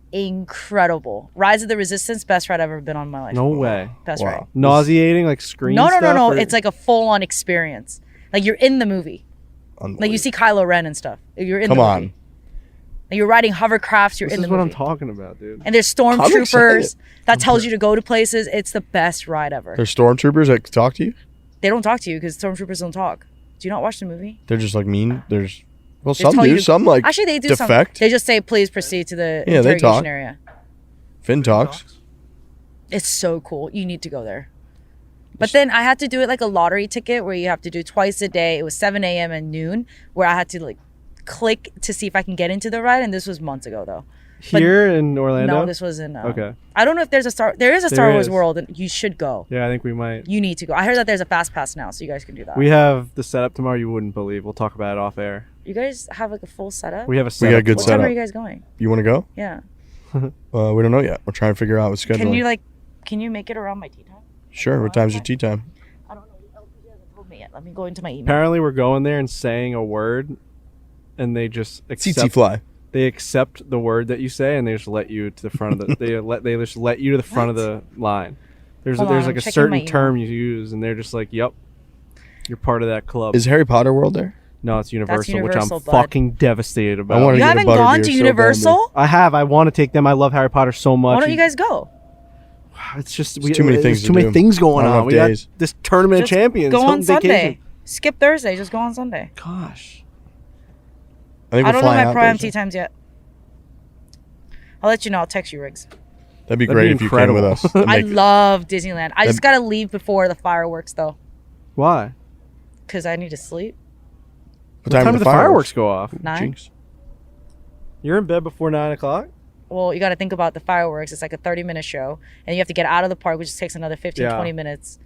incredible. Rise of the Resistance, best ride I've ever been on in my life. No way. Best Wow. ride. Nauseating, like screen No. stuff, or- It's like a full-on experience. Like you're in the movie. Like you see Kylo Ren and stuff. You're in Come the on. movie. Like you're riding hovercrafts. You're This in is the what movie. I'm talking about, dude. And there's excited. stormtroopers that tells you to go to places. It's the best ride ever. There's stormtroopers that talk to you? They don't talk to you because stormtroopers don't talk. Do you not watch the movie? They're just like mean. Well, They some tell do. you to- Some like Actually, they do defect. They just say, please proceed to the Yeah, they interrogation talk. area. Finn talks. It's so cool. You need to go there. But then I had to do it like a lottery ticket where you have to do twice a day. It was 7 a.m. and noon where I had to like click to see if I can get into the ride. And this was months ago though. But- Here in Orlando? No, this was in. Okay. I don't know if there is a Star There Wars is. world and you should go. Yeah, I think we might. You need to go. I heard that there's a fast pass now, so you guys can do that. We have the setup tomorrow you wouldn't believe. We'll talk about it off air. You guys have like a full setup? We have a We setup. got a good What setup. time are you guys going? You want to go? Yeah. We don't know yet. We're trying to figure out what's scheduling. Can you make it around my tea time? Sure. What time's your tea time? I don't know. LPGA hasn't told me yet. Let me go into my email. Apparently, we're going there and saying a word, and they just accept. TT fly. they accept the word that you say and they just let you to the front of the they just let you to the front of the line. There's Hold on, like I'm a checking my certain email. term you use and they're just like, "Yep. You're part of that club." Is Harry Potter World there? No, it's Universal, Universal, which I'm bud. fucking devastated about. wanna You get a haven't butterbeer gone to so Universal? I want to take them. I love Harry Potter so much. Why don't you guys go? It's just There's too many things There's too to many do. things going Not on. enough We days. got this tournament Just of champions. Go on Hilton Sunday. vacation. Skip Thursday. Just go on Sunday. Gosh. I think I we're don't know flying my out prime Thursday. tea times yet. I'll let you know. I'll text you, Riggs. That'd be That'd great be if you came with incredible. us. That'd I make- love Disneyland. I just That- gotta leave before the fireworks though, Why? because I need to sleep. What What time are do the fireworks go off? 9. Jinx. You're in bed before 9 o'clock? Well, you got to think about the fireworks. It's like a 30-minute show, and you have to get out of the park, which takes another 15, Yeah. 20 minutes.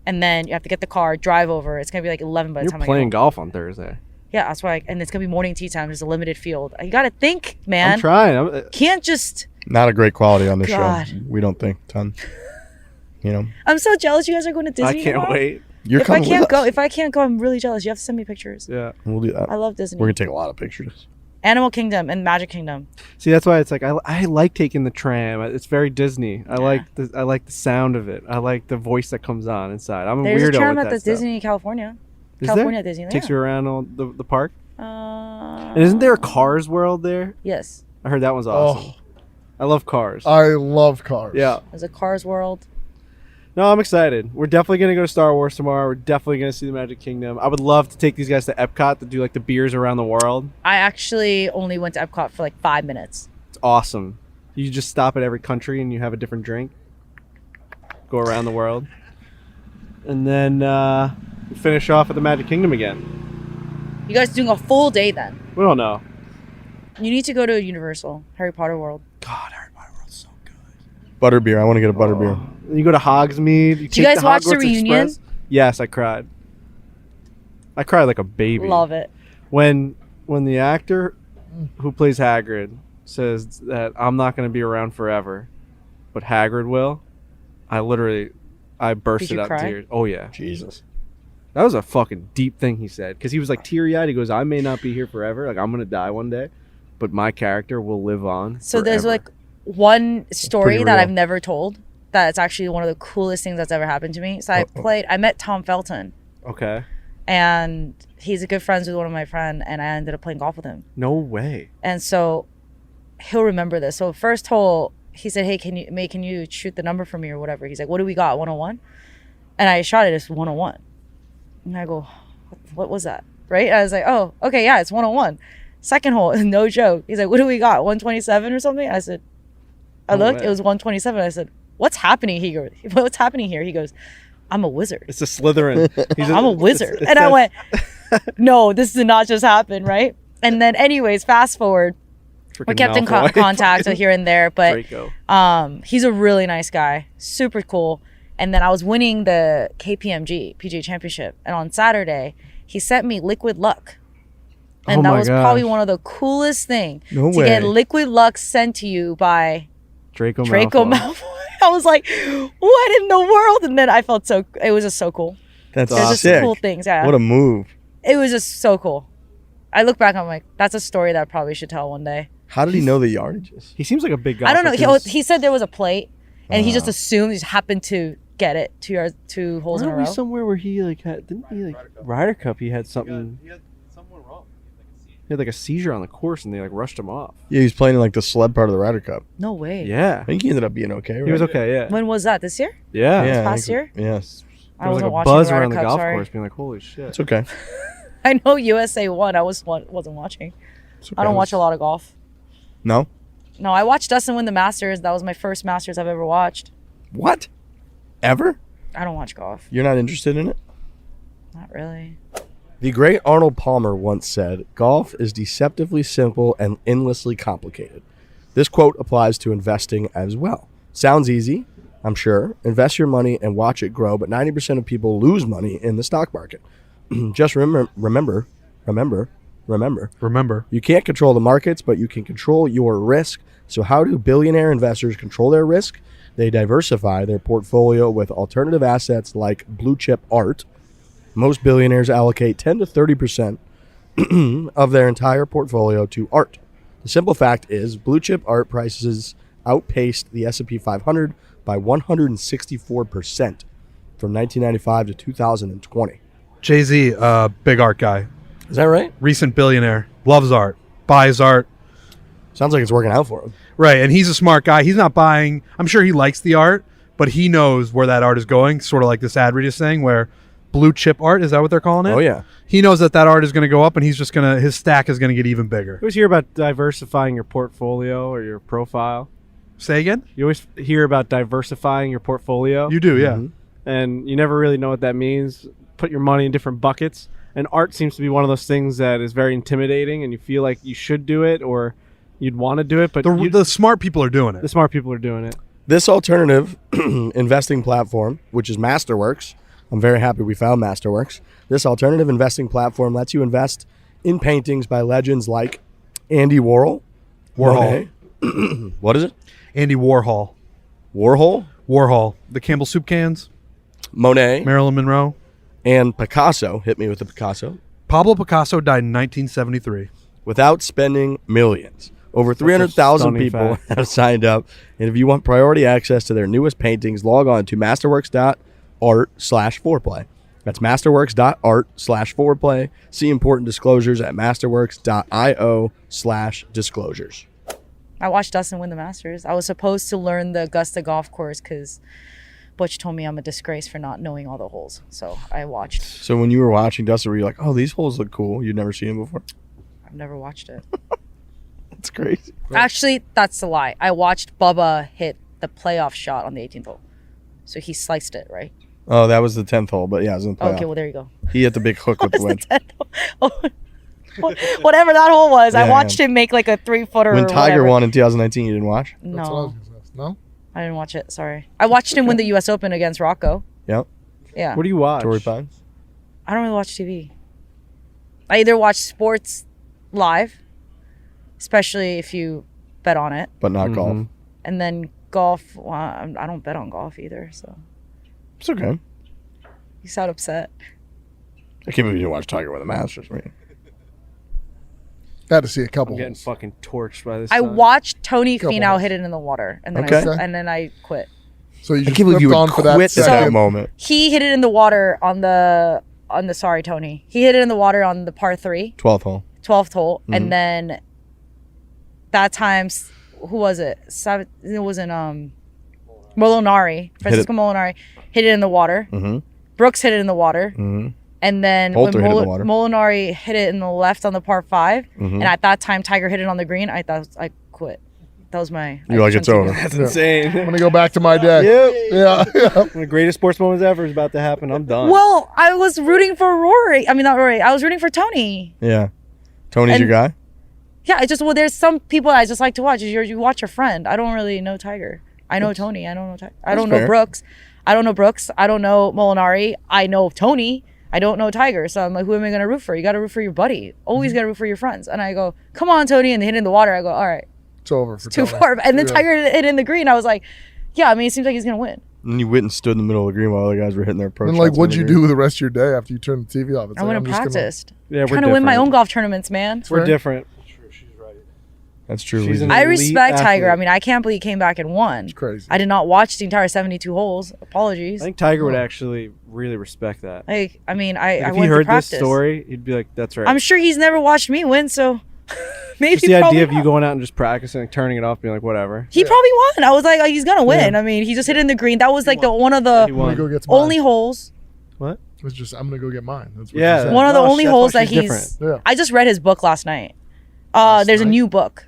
And then you have to get the car, drive over. It's gonna be like 11 by the You're time I playing get home. golf on Thursday. Yeah, that's why. And it's gonna be morning tea time. There's a limited field. You got to think, man. I'm trying. Can't just. Not a great quality on this God. show. We don't think ton. You know, I'm so jealous. You guys are going to Disney. I can't tomorrow. wait. you're If I coming can't with go, us. if I can't go, I'm really jealous. You have to send me pictures. Yeah. We'll do that. I love Disney. We're gonna take a lot of pictures. Animal Kingdom and Magic Kingdom. See, that's why it's like I like taking the tram. It's very Disney. I like the sound of it. I like the voice that comes on inside. I'm a There's weirdo a tram with at that the stuff. Disney California. Is California there? Disneyland. Takes you around all the park. And And isn't there a Cars World there? Yes, I heard that one's awesome. I love Cars. I love cars. Yeah. there's a Cars World. No, I'm excited. We're definitely going to go to Star Wars tomorrow. We're definitely going to see the Magic Kingdom. I would love to take these guys to Epcot to do like the beers around the world. I actually only went to Epcot for like 5 minutes. It's awesome. You just stop at every country and you have a different drink. Go around the world. And then finish off at the Magic Kingdom again. You guys doing a full day then? We don't know. You need to go to Universal, Harry Potter World. God, Harry Potter World's so good. Butterbeer. I want to get a butterbeer. You go to Hogsmeade. You Did you take guys watch the Hogwarts reunion? Express. Yes, I cried. I cried like a baby. Love it. When the actor who plays Hagrid says that I'm not going to be around forever, but Hagrid will, I bursted you out in cry? tears. Oh yeah, Jesus. that was a fucking deep thing he said because he was like teary-eyed. He goes, "I may not be here forever, like I'm going to die one day, but my character will live on." So there's forever." like one story pretty that real. I've never told. That's actually one of the coolest things that's ever happened to me. So I met Tom Felton, Okay, and he's a good friends with one of my friends, and I ended up playing golf with him. no way. And so he'll remember this. So first hole, he said, "Hey, can you shoot the number for me or whatever?" He's like, "What do we got? 101?" And I shot it as 101. And I go, "What was that?" Right? I was like, "Oh, okay, yeah, it's 101." Second hole, no joke. He's like, "What do we got? 127 or something?" I said, I No looked, way. it was 127. I said, "What's happening here? What's happening here?" He goes, "I'm a wizard. It's a Slytherin. I'm a wizard." And I went, "No, this did not just happen, right?" And then anyways, fast forward, we kept in contact here and there, but Draco. he's a really nice guy, super cool. And then I was winning the KPMG PGA Championship, and on Saturday he sent me Liquid Luck, and Oh that my was probably gosh. one of the coolest thing No to way. get Liquid Luck sent to you by Draco Malfoy. I was like, what in the world? And then I felt it was just so cool. That's There's just sick. cool things. Yeah, What a move. it was just so cool. I look back, I'm like, that's a story that I probably should tell one day. How did he know the yardages? He seems like a big guy. I don't know. He said there was a plate, and he just assumed he just happened to get it 2 holes in a Weren't we row. somewhere where he like didn't he like Ryder Cup? He had something. He had something wrong. He had like a seizure on the course, and they like rushed him off. Yeah, he was playing in like the sled part of the Ryder Cup. No way. Yeah, I think he ended up being okay, right? he was okay. Yeah, When was that? This year? yeah. Yeah, I Past think- year? Yes. I There was wasn't like a watching buzz the Ryder around the Cup, golf sorry. course, being like, "Holy shit!" It's okay. I know USA won. I wasn't watching. It's okay. I don't watch a lot of golf. No? No, I watched Dustin win the Masters. That was my first Masters I've ever watched. What? Ever? I don't watch golf. You're not interested in it? Not really. The great Arnold Palmer once said, "Golf is deceptively simple and endlessly complicated." This quote applies to investing as well. Sounds easy, I'm sure. Invest your money and watch it grow, but 90% of people lose money in the stock market. Just remember, you can't control the markets, but you can control your risk. So how do billionaire investors control their risk? They diversify their portfolio with alternative assets like blue chip art. Most billionaires allocate 10 to 30% of their entire portfolio to art. The simple fact is blue chip art prices outpaced the S&P 500 by 164% from 1995 to 2020. Jay-Z, big art guy, Is that right? recent billionaire, loves art, buys art. Sounds like it's working out for him. Right, and he's a smart guy. He's not buying. I'm sure he likes the art, but he knows where that art is going. Sort of like this ad read is saying, where blue chip art, is that what they're calling it? Oh, yeah. He knows that art is going to go up, and he's just going to, his stack is going to get even bigger. You always hear about diversifying your portfolio or your profile. Say again? You always hear about diversifying your portfolio. You do, yeah. And you never really know what that means. Put your money in different buckets. And art seems to be one of those things that is very intimidating, and you feel like you should do it or you'd want to do it, but The smart people are doing it. the smart people are doing it. This alternative investing platform, which is Masterworks, I'm very happy we found Masterworks. This alternative investing platform lets you invest in paintings by legends like Andy Warhol. Warhol. Monet. What is it? Andy Warhol. Warhol, Warhol. The Campbell soup cans. Monet, Marilyn Monroe. and Picasso. Hit me with the Picasso. Pablo Picasso died in 1973. Without spending millions. Over 300,000 stunning people fact. have signed up. And if you want priority access to their newest paintings, log on to masterworks.art/foreplay. That's masterworks.art/foreplay. See important disclosures at masterworks.io/disclosures. I watched Dustin win the Masters. I was supposed to learn the Augusta golf course because Butch told me I'm a disgrace for not knowing all the holes. So I watched. So when you were watching Dustin, were you like, oh, these holes look cool? You'd never seen them before? I've never watched it. That's crazy. Actually, that's a lie. I watched Bubba hit the playoff shot on the 18th hole. So he sliced it, right? Oh, that was the 10th hole, but yeah, it was in the playoff. Okay, well, there you go. He hit the big hook with the What was wind. the 10th hole? Whatever that hole was, I Yeah, watched him make like a 3-footer. When or Tiger whatever. won in 2019, you didn't watch? That's what I was No, gonna say. No? I didn't watch it. Sorry. I watched him win the U.S. Open against Rocco. Yep. Yeah. What do you watch? Torrey Pines. I don't really watch TV. I either watch sports live, especially if you bet on it, But not golf. and then golf. Well, I don't bet on golf either, so It's okay. you sound upset. I can't believe you didn't watch Tiger win the Masters, right? Had to see a couple. I'm getting holes. fucking torched by this. I time. watched Tony Couple Finau holes. hit it in the water, and then Okay. I quit. So you I just can't believe you flipped would on for that quit at that second. moment. He hit it in the water on the sorry Tony. He hit it in the water on the par 3, 12th hole. 12th hole, and then that time, who was it? It wasn't Molinari, Francisco Molinari hit it in the water. Mm-hmm. Brooks hit it in the water, Mm-hmm. and then Poulter when hit it in the water. Molinari hit it in the left on the par 5, Mhm. and at that time Tiger hit it on the green. I thought I quit. That was my. You're like, it's over. That's insane. I'm gonna go back to my day. Yep. Yeah. The greatest sports moments ever is about to happen. I'm done. Well, I was rooting for Rory. I mean, not Rory. I was rooting for Tony. Yeah. Tony's your And- guy? Yeah, there's some people I just like to watch. You watch your friend. I don't really know Tiger. I know Tony. I don't know Tiger. I don't know fair. Brooks. I don't know Brooks. I don't know Molinari. I know Tony. I don't know Tiger. So I'm like, who am I going to root for? You got to root for your buddy. Always got to root for your friends. And I go, come on, Tony. And they hit in the water. I go, all right, It's over for too Tony. far. And then Yeah. Tiger hit in the green. I was like, yeah, I mean, it seems like he's going to win. And you went and stood in the middle of the green while other guys were hitting their approach And like, shots what'd on you the green. do the rest of your day after you turned the TV off? It's I like, went I'm and just gonna- practiced. yeah, we're Trying to win my different. own golf tournaments, man. We're different. That's true. She's Lee. an I elite respect Tiger. athlete. I mean, I can't believe he came back and won. It's crazy. I did not watch the entire 72 holes. Apologies. I think Tiger would actually really respect that. I mean, Like, I if he went to heard this practice. story, he'd be like, "That's right." I'm sure he's never watched me win, so maybe Just the probably idea of you not. going out and just practicing, like, turning it off, being like, "Whatever." He probably won. I was like, oh, he's gonna win. I mean, he just hit it in the green. That was like one of He the I'm gonna won. go get mine. only holes. What? It's just I'm gonna go get mine. That's what Yeah. you said. One of the No, only that's why holes that she's he's. different. Yeah. I just read his book last night. Last There's a night? new book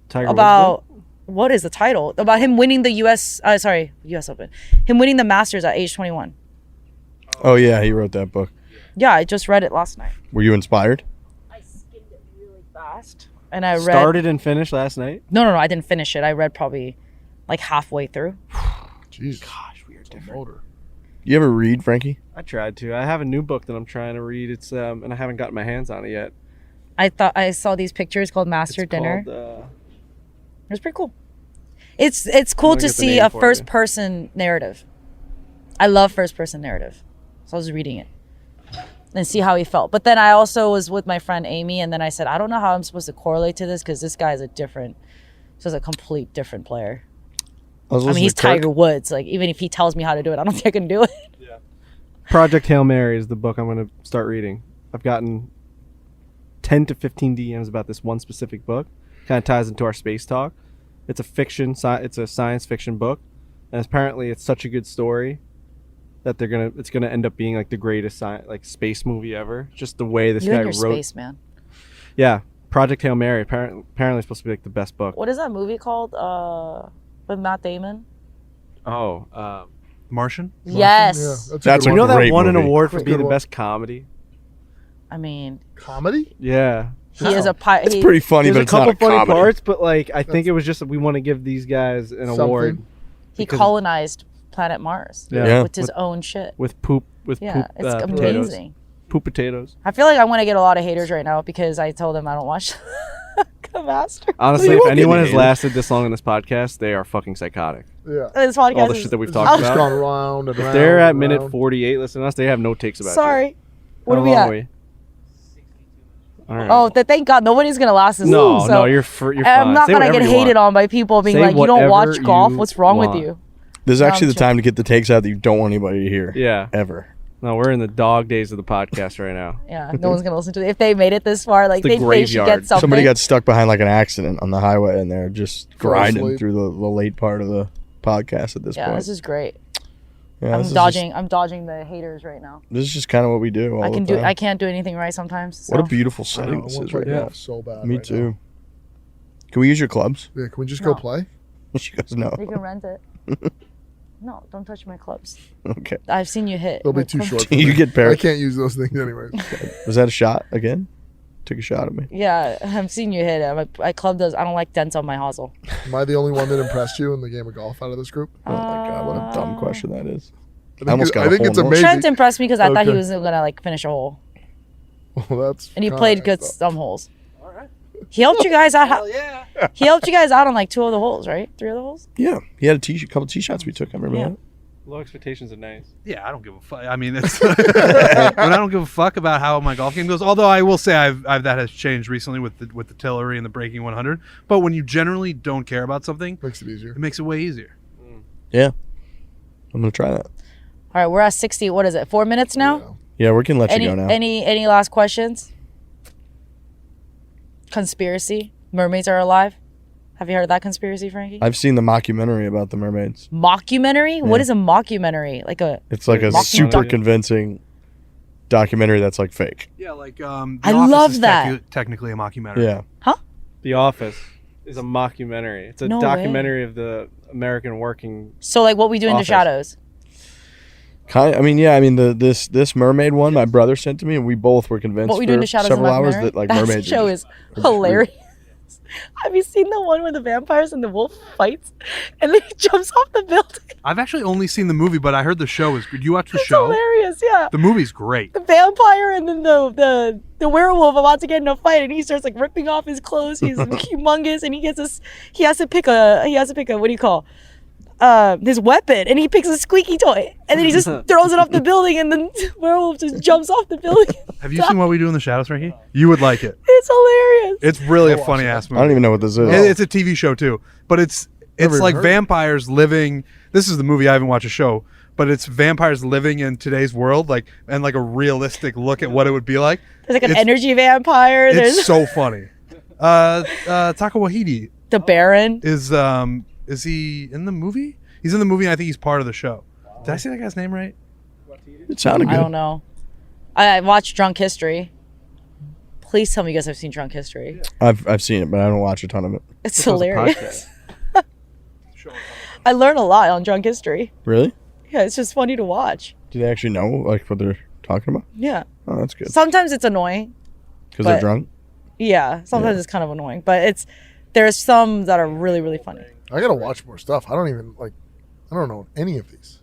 Tiger Woods about what is the title? About him winning the U.S. U.S. Open. Him winning the Masters at age 21. Oh, yeah, he wrote that book. Yeah, I just read it last night. Were you inspired? I skimmed it really fast, and I read. started and finished last night. No, I didn't finish it. I read probably like halfway through. Jeez. Gosh, we are different. Older. You ever read, Frankie? I tried to. I have a new book that I'm trying to read. It's and I haven't gotten my hands on it yet. I thought I saw these pictures called Master It's Dinner. called, It was pretty cool. It's cool gonna to get the see name a for you. first person narrative. I love first person narrative. So I was reading it. and see how he felt. But then I also was with my friend Amy, and then I said, I don't know how I'm supposed to correlate to this because this guy is a complete different player. I mean, he's Tiger Woods. Like, even if he tells me how to do it, I don't think I can do it. Yeah. Project Hail Mary is the book I'm going to start reading. I've gotten 10 to 15 DMs about this one specific book. Kind of ties into our space talk. It's a fiction. It's a science fiction book, and apparently it's such a good story that it's gonna end up being like the greatest space movie ever. Just the way this guy wrote. Space man. Yeah, Project Hail Mary. Apparently it's supposed to be like the best book. What is that movie called? With Matt Damon. Oh, Martian. Yes. Yeah, That's you know that won an movie. award for Great being the one. best comedy. I mean, Comedy? Yeah. he is a pilot. It's pretty funny, There's but a it's not couple a funny comedy. parts, but like I think it was just that we want to give these guys an award He colonized planet Mars. Yeah. With his own shit. with poop It's potatoes. amazing. Poop potatoes. I feel like I want to get a lot of haters right now because I told them I don't watch the Master. Honestly, You if won't get anyone has haters. lasted this long in this podcast, they are fucking psychotic. Yeah. This podcast All the is- shit that we've It's talked just about. gone round and If round. they're at and minute round. 48, listen to us. They have no takes about Sorry. it. What How are we long at? are we? All right. Oh, thank God nobody's gonna last this no, long. So no, you're fine. I'm not Say gonna whatever get you hated want. on by people being Say like, you don't watch whatever golf. you What's wrong with want. you? This is No, actually I'm the time to get the takes out that you don't want anybody to hear. Yeah. Ever. No, we're in the dog days of the podcast right now. Yeah, no one's gonna listen to it. If they made it this far, like the they should graveyard. get something. Somebody got stuck behind like an accident on the highway and they're just grinding asleep. through the late part of the podcast at this yeah, point. this is great. Yeah, I'm this is dodging. I'm dodging the haters right now. this is just kind of what we do all I the can time. do. I can't do anything right sometimes. So. What a beautiful I setting know, I this want is to right play now. golf so bad. Me right too. Can we use your clubs? now. Yeah, can we just No. go play? She goes, no. You can rent it. No, don't touch my clubs. Okay. I've seen you hit. They'll be My too clubs- short. For You me. get I paired. can't use those things anyways. Was that a shot again? Took a shot at me. Yeah, I've seen you hit it. My club does. I don't like dents on my hosel. Am I the only one that impressed you in the game of golf out of this group? Oh my god, what a dumb question that is. I almost got I a think hole it's in one. amazing. Trent impressed me because I thought he Okay. was gonna like finish a hole, Well, that's and he kinda played nice, good though. some holes. He helped you guys out. He helped you guys out on like 2 of the holes, right? 3 of the holes. Yeah, he had a couple tee shots we took. I remember Yeah. that. Low expectations are nice. Yeah, I don't give a fuck. I mean, it's but I don't give a fuck about how my golf game goes. Although I will say I've that has changed recently with the Tillery and the Breaking 100. But when you generally don't care about something, Makes it easier. it makes it way easier. Yeah, I'm gonna try that. All right, we're at 60. What is it? 4 minutes now. Yeah. Yeah, we can let Any you go now. any last questions? Conspiracy: mermaids are alive. Have you heard of that conspiracy, Frankie? I've seen the mockumentary about the mermaids. Mockumentary? What is a mockumentary? Like a It's like a Mockumentary. super convincing documentary that's like fake. Yeah, like The I Office love is that. technically a mockumentary. Yeah. The Office is a mockumentary. It's a No documentary of the American working. so like what we do in the Office. shadows. Kind of, I mean, yeah, I mean this mermaid one my brother sent to me, and we both were convinced What we for do in the shadows. several of hours mockumentary? that like that mermaids. show are is hilarious. Have you seen the one where the vampires and the wolf fights, and then he jumps off the building? I've actually only seen the movie, but I heard the show is good. You watch the It's show? hilarious. Yeah. The movie's great. The vampire and then the werewolf about to get in a fight, and he starts like ripping off his clothes. He's humongous, and he has to pick a what do you call his weapon, and he picks a squeaky toy, and then he just throws it off the building, and the werewolf just jumps off the building. Have you seen What We Do in the Shadows, Frankie? You would like it. It's hilarious. It's really a funny ass I movie. don't even know what this is. It's a TV show too, but it's Never like heard. vampires living. This is the movie. I haven't watched a show, but it's vampires living in today's world, like and like a realistic look at what it would be like. There's like an It's- energy vampire. There's It's so funny. Taka Waititi the Baron. is he in the movie? He's in the movie. And I think he's part of the show. Did I say that guy's name right? It sounded I good. don't know. I watched Drunk History. Please tell me you guys have seen Drunk History. I've seen it, but I don't watch a ton of it. It's That was a hilarious. I learn a lot on Drunk History. Really? Yeah, it's just funny to watch. Do they actually know like what they're talking about? Yeah. Oh, that's good. Sometimes it's annoying. Because they're but- drunk. Yeah. Sometimes it's kind of annoying, but there's some that are really, really funny. I gotta watch more stuff. I don't know any of these.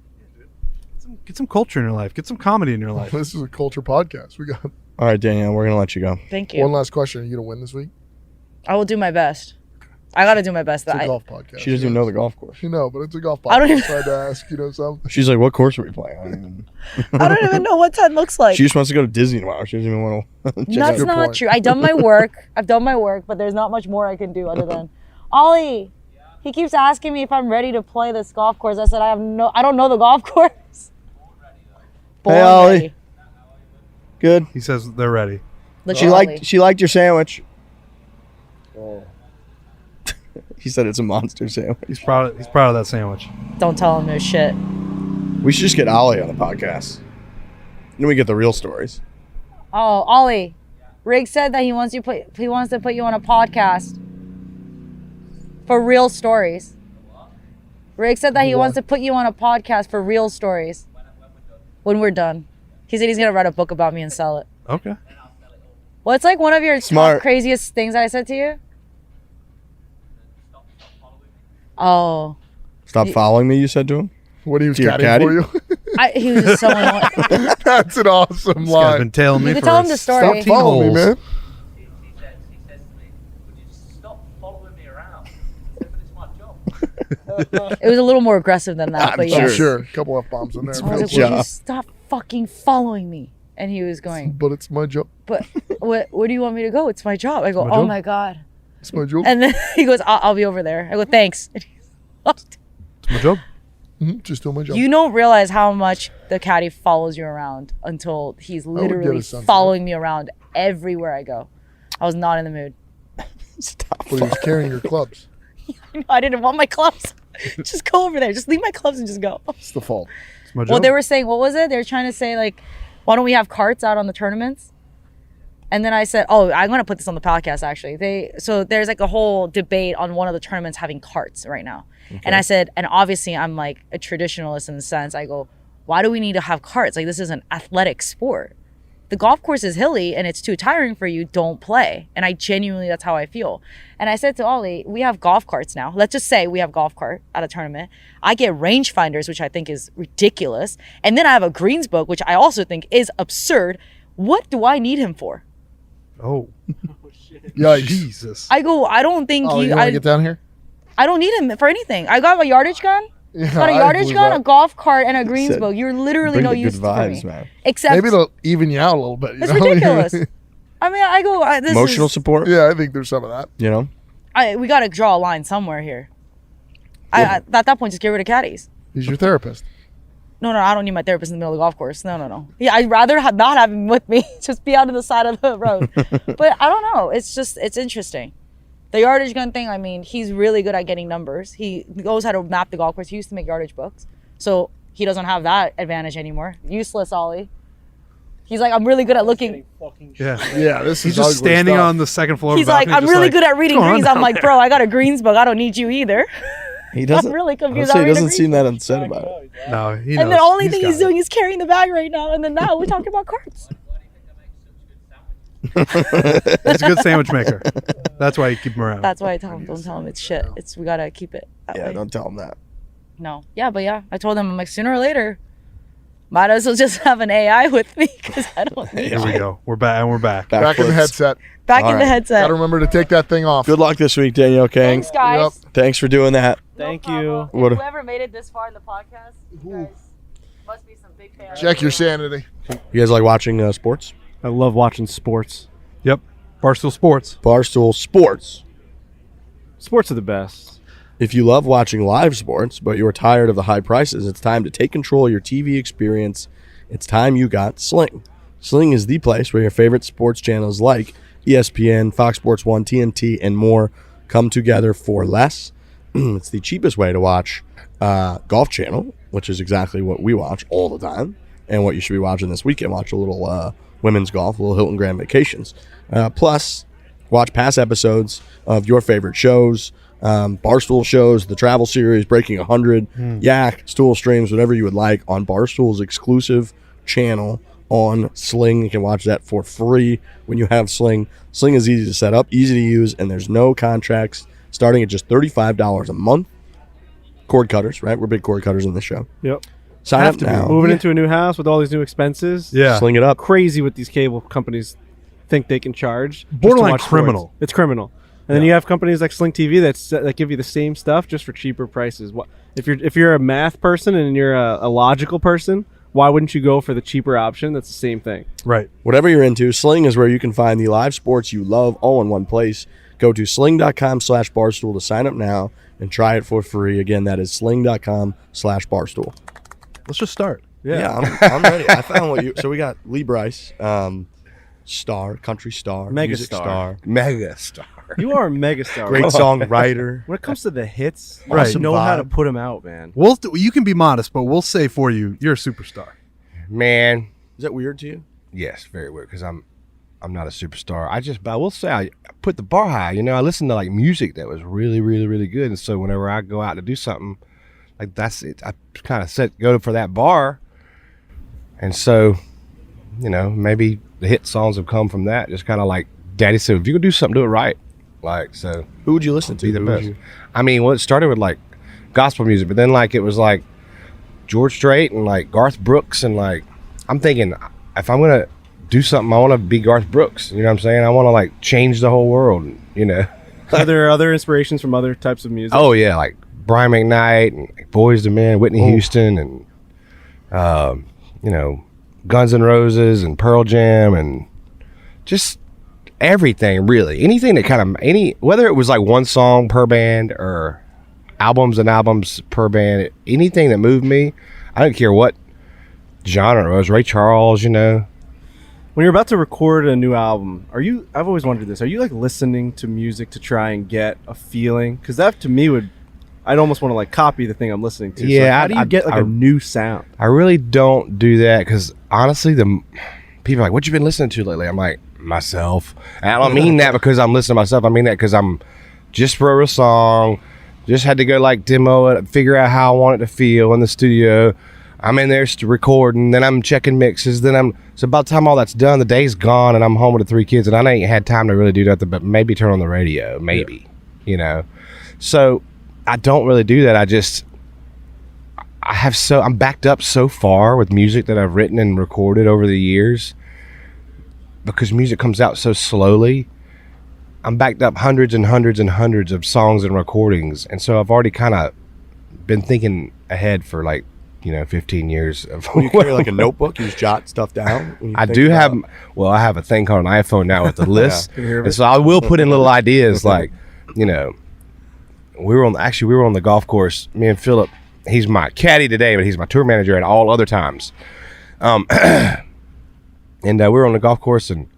Get some culture in your life. Get some comedy in your life. This is a culture podcast. We got All right, Danielle, we're gonna let you go. Thank you. one last question. Are you gonna win this week? I will do my best. I got to do my best. It's a golf podcast. She doesn't even know the golf course. You know, but it's a golf podcast. I don't even- Tried to ask, something. She's like, what course are we playing? I don't even know what 10 looks like. She just wants to go to Disney tomorrow. She doesn't even want to. That's Good not point. true. I've done my work. But there's not much more I can do other than Ollie. He keeps asking me if I'm ready to play this golf course. I said I don't know the golf course. Hey, Ollie. Good. He says they're ready. She liked your sandwich. Oh. He said it's a monster sandwich. He's proud of that sandwich. Don't tell him no shit. We should just get Ollie on the podcast. Then we get the real stories. Oh, Ollie. Riggs said that he wants to put you on a podcast for real stories. Riggs said that he wants to put you on a podcast for real stories when we're done. He said he's going to write a book about me and sell it. Okay. What's like one of your Smart. top craziest things that I said to you? Oh. Stop following me, you said to him? What he was To your caddying caddy? for you? He was just so annoying. That's an awesome This guy's line. been tailing me You for can tell him the story. Stop following me, man. He says to me, would you just stop following me around? It's my job. It was a little more aggressive than that, but I'm yeah. sure. A couple F-bombs in there. I was like, Good would you job. stop fucking following me? And he was going, But it's my job. but where do you want me to go? It's my job. I go, my oh job. my God. It's my job. And then he goes, I'll be over there. I go, thanks. And he's left. It's my job. Just doing my job. You don't realize how much the caddy follows you around until he's would get literally a sense of following me around everywhere I go. I was not in the mood. Stop. But he was carrying your clubs. I didn't want my clubs. Just go over there. Just leave my clubs and just go. It's the fault. It's my job. Well, they were saying, what was it? They were trying to say, like, why don't we have carts out on the tournaments? And then I said, oh, I'm going to put this on the podcast, actually. So there's like a whole debate on one of the tournaments having carts right now. Okay. And I said, and obviously I'm like a traditionalist in the sense, I go, why do we need to have carts? Like, this is an athletic sport. The golf course is hilly and it's too tiring for you. Don't play. And I genuinely, that's how I feel. And I said to Ollie, we have golf carts now. Let's just say we have golf cart at a tournament. I get rangefinders, which I think is ridiculous. And then I have a greens book, which I also think is absurd. What do I need him for? Oh. Yikes. Jesus. I go, I don't think Oh, you want to get down here? I don't need him for anything. I got a yardage gun. Yeah, Got a I yardage believe gun, that. a golf cart, and a greens Said, book. You're literally Bring no the use good for vibes, me. man. Except Maybe it'll even you out a little bit. it's ridiculous. I mean, I go. This Emotional is, support, Yeah, I think there's some of that. you know? we got to draw a line somewhere here. At that point, just get rid of caddies. He's your therapist. No, I don't need my therapist in the middle of the golf course. No. Yeah, I'd rather not have him with me. Just be out on the side of the road. But I don't know. It's interesting. The yardage gun thing, I mean, he's really good at getting numbers. He knows how to map the golf course. He used to make yardage books. So he doesn't have that advantage anymore. Useless, Ollie. He's like, I'm really good at looking. Yeah. Yeah, this He's is just ugly standing stuff. on the second floor. He's of the like, balcony, I'm just really good at reading "What's going greens. on I'm like, down bro, I got a greens book. I don't need you either. He doesn't. I'm really confused. Honestly, I he read a doesn't green- seem that upset about it. there?" No, he knows. And the only thing got he's it. doing is carrying the bag right now. And then now we're talking about carts. He's a good sandwich maker. That's why you keep him around. That's why I tell him, don't tell him it's shit. We got to keep it that Yeah, way. don't tell him that. No. Yeah, but yeah, I told him, I'm like, sooner or later, might as well just have an AI with me because I don't need Here we it. go. We're back, and we're back. Back in the Backflips. headset. Back All in the right. headset. Got to remember to take that thing off. Good luck this week, Danielle Kang. Thanks, guys. Thanks for doing that. Thank No you. problem. What- Whoever made it this far in the podcast, you guys must be some big fans. Check your sanity. You guys like watching sports? I love watching sports. Yep. Barstool Sports. Barstool Sports. Sports are the best. If you love watching live sports, but you're tired of the high prices, it's time to take control of your TV experience. It's time you got Sling. Sling is the place where your favorite sports channels like ESPN, Fox Sports 1, TNT, and more come together for less. It's the cheapest way to watch Golf Channel, which is exactly what we watch all the time, and what you should be watching this weekend. Watch a little women's golf, a little Hilton Grand Vacations. Plus, watch past episodes of your favorite shows, Barstool shows, the travel series, Breaking 100, Yak, Stool Streams, whatever you would like on Barstool's exclusive channel on Sling. You can watch that for free when you have Sling. Sling is easy to set up, easy to use, and there's no contracts, starting at just $35 a month. Cord cutters, right? We're big cord cutters in this show. Yep. Sign Have up to be. now. Moving into a new house with all these new expenses. Yeah. Sling it up. Crazy what these cable companies think they can charge. just to Borderline watch sports. criminal. It's criminal. And then you have companies like Sling TV that give you the same stuff just for cheaper prices. What if you're a math person and you're a logical person, why wouldn't you go for the cheaper option? That's the same thing. Right. Whatever you're into, Sling is where you can find the live sports you love all in one place. Go to sling.com/barstool to sign up now and try it for free. Again, that is sling.com/barstool. Let's just start. Yeah, I'm ready. I found what you. So we got Lee Brice, star, country star, music star, Megastar. You are a megastar. great songwriter. When it comes to the hits, Right. you know how to Vibe. put them out, man. You can be modest, but we'll say for you, you're a superstar. Man, Is that weird to you? yes, very weird because I'm not a superstar. But I will say I put the bar high. You know, I listen to like music that was really, really, really good, and so whenever I go out to do something, like that's it. I kind of go for that bar, and so, you know, maybe the hit songs have come from that. Just kind of like Daddy said, if you can do something, do it right. Like, so Who would you listen to? be the Who would best. you- I mean, well, it started with like gospel music, but then like it was like George Strait and like Garth Brooks, and like I'm thinking if I'm gonna do something, I want to be Garth Brooks. You know what I'm saying? I want to like change the whole world. You know? Are there other inspirations from other types of music? Oh yeah, like Brian McKnight and like, Boyz II Men, Whitney Houston, and you know, Guns N' Roses and Pearl Jam, and just everything really. Anything that kind of whether it was like one song per band or albums and albums per band, anything that moved me. I don't care what genre it was. Ray Charles, you know. When you're about to record a new album, I've always wondered this, are you like listening to music to try and get a feeling? Because that to me I'd almost want to like copy the thing I'm listening to. Yeah, So how do you get like a new sound? I really don't do that because honestly, the people are like, "What you been listening to lately?" I'm like, myself. And I don't mean that because I'm listening to myself. I mean that because I'm just wrote a song, just had to go like demo it, figure out how I want it to feel in the studio. I'm in there recording, then I'm checking mixes, so by the time all that's done, the day's gone, and I'm home with the 3 kids, and I ain't had time to really do nothing but maybe turn on the radio, you know. So I don't really do that. I'm backed up so far with music that I've written and recorded over the years because music comes out so slowly. I'm backed up hundreds and hundreds and hundreds of songs and recordings, and so I've already kind of been thinking ahead for like 15 years of When you carry like a notebook, you just jot stuff down. when you I think do about- have I have a thing called an iPhone now with the list. Can you hear And me? so I will put in little ideas like, we were on the golf course, me and Philip. He's my caddy today, but he's my tour manager at all other times. And we were on the golf course and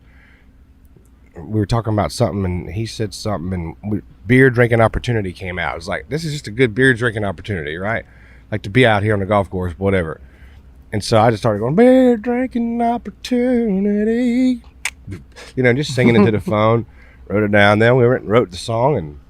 we were talking about something, and he said something, and beer drinking opportunity came out. It was like, this is just a good beer drinking opportunity, right? Like to be out here on the golf course, whatever. And so I just started going, beer drinking opportunity, just singing into the phone, wrote it down. Then we went and wrote the song,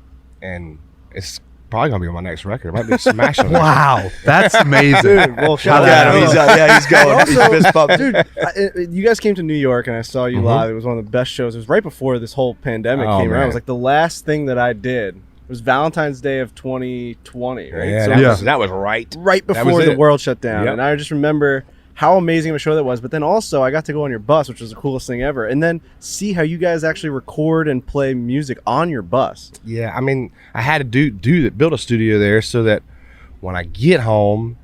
and it's probably gonna be on my next record. It might be a smash. Wow, that's amazing. Dude, well, shout How'd that out. happen? He's going. He's fist pumped. Dude, you guys came to New York and I saw you live. It was one of the best shows. It was right before this whole pandemic Oh, came around. man. It was like the last thing that I did. It was Valentine's Day of 2020, right? Yeah, So that, it Was, that was right. right That before was the it. world shut down. Yep. And I just remember how amazing of a show that was. But then also I got to go on your bus, which was the coolest thing ever. And then see how you guys actually record and play music on your bus. Yeah, I mean, I had to build a studio there so that when I get home,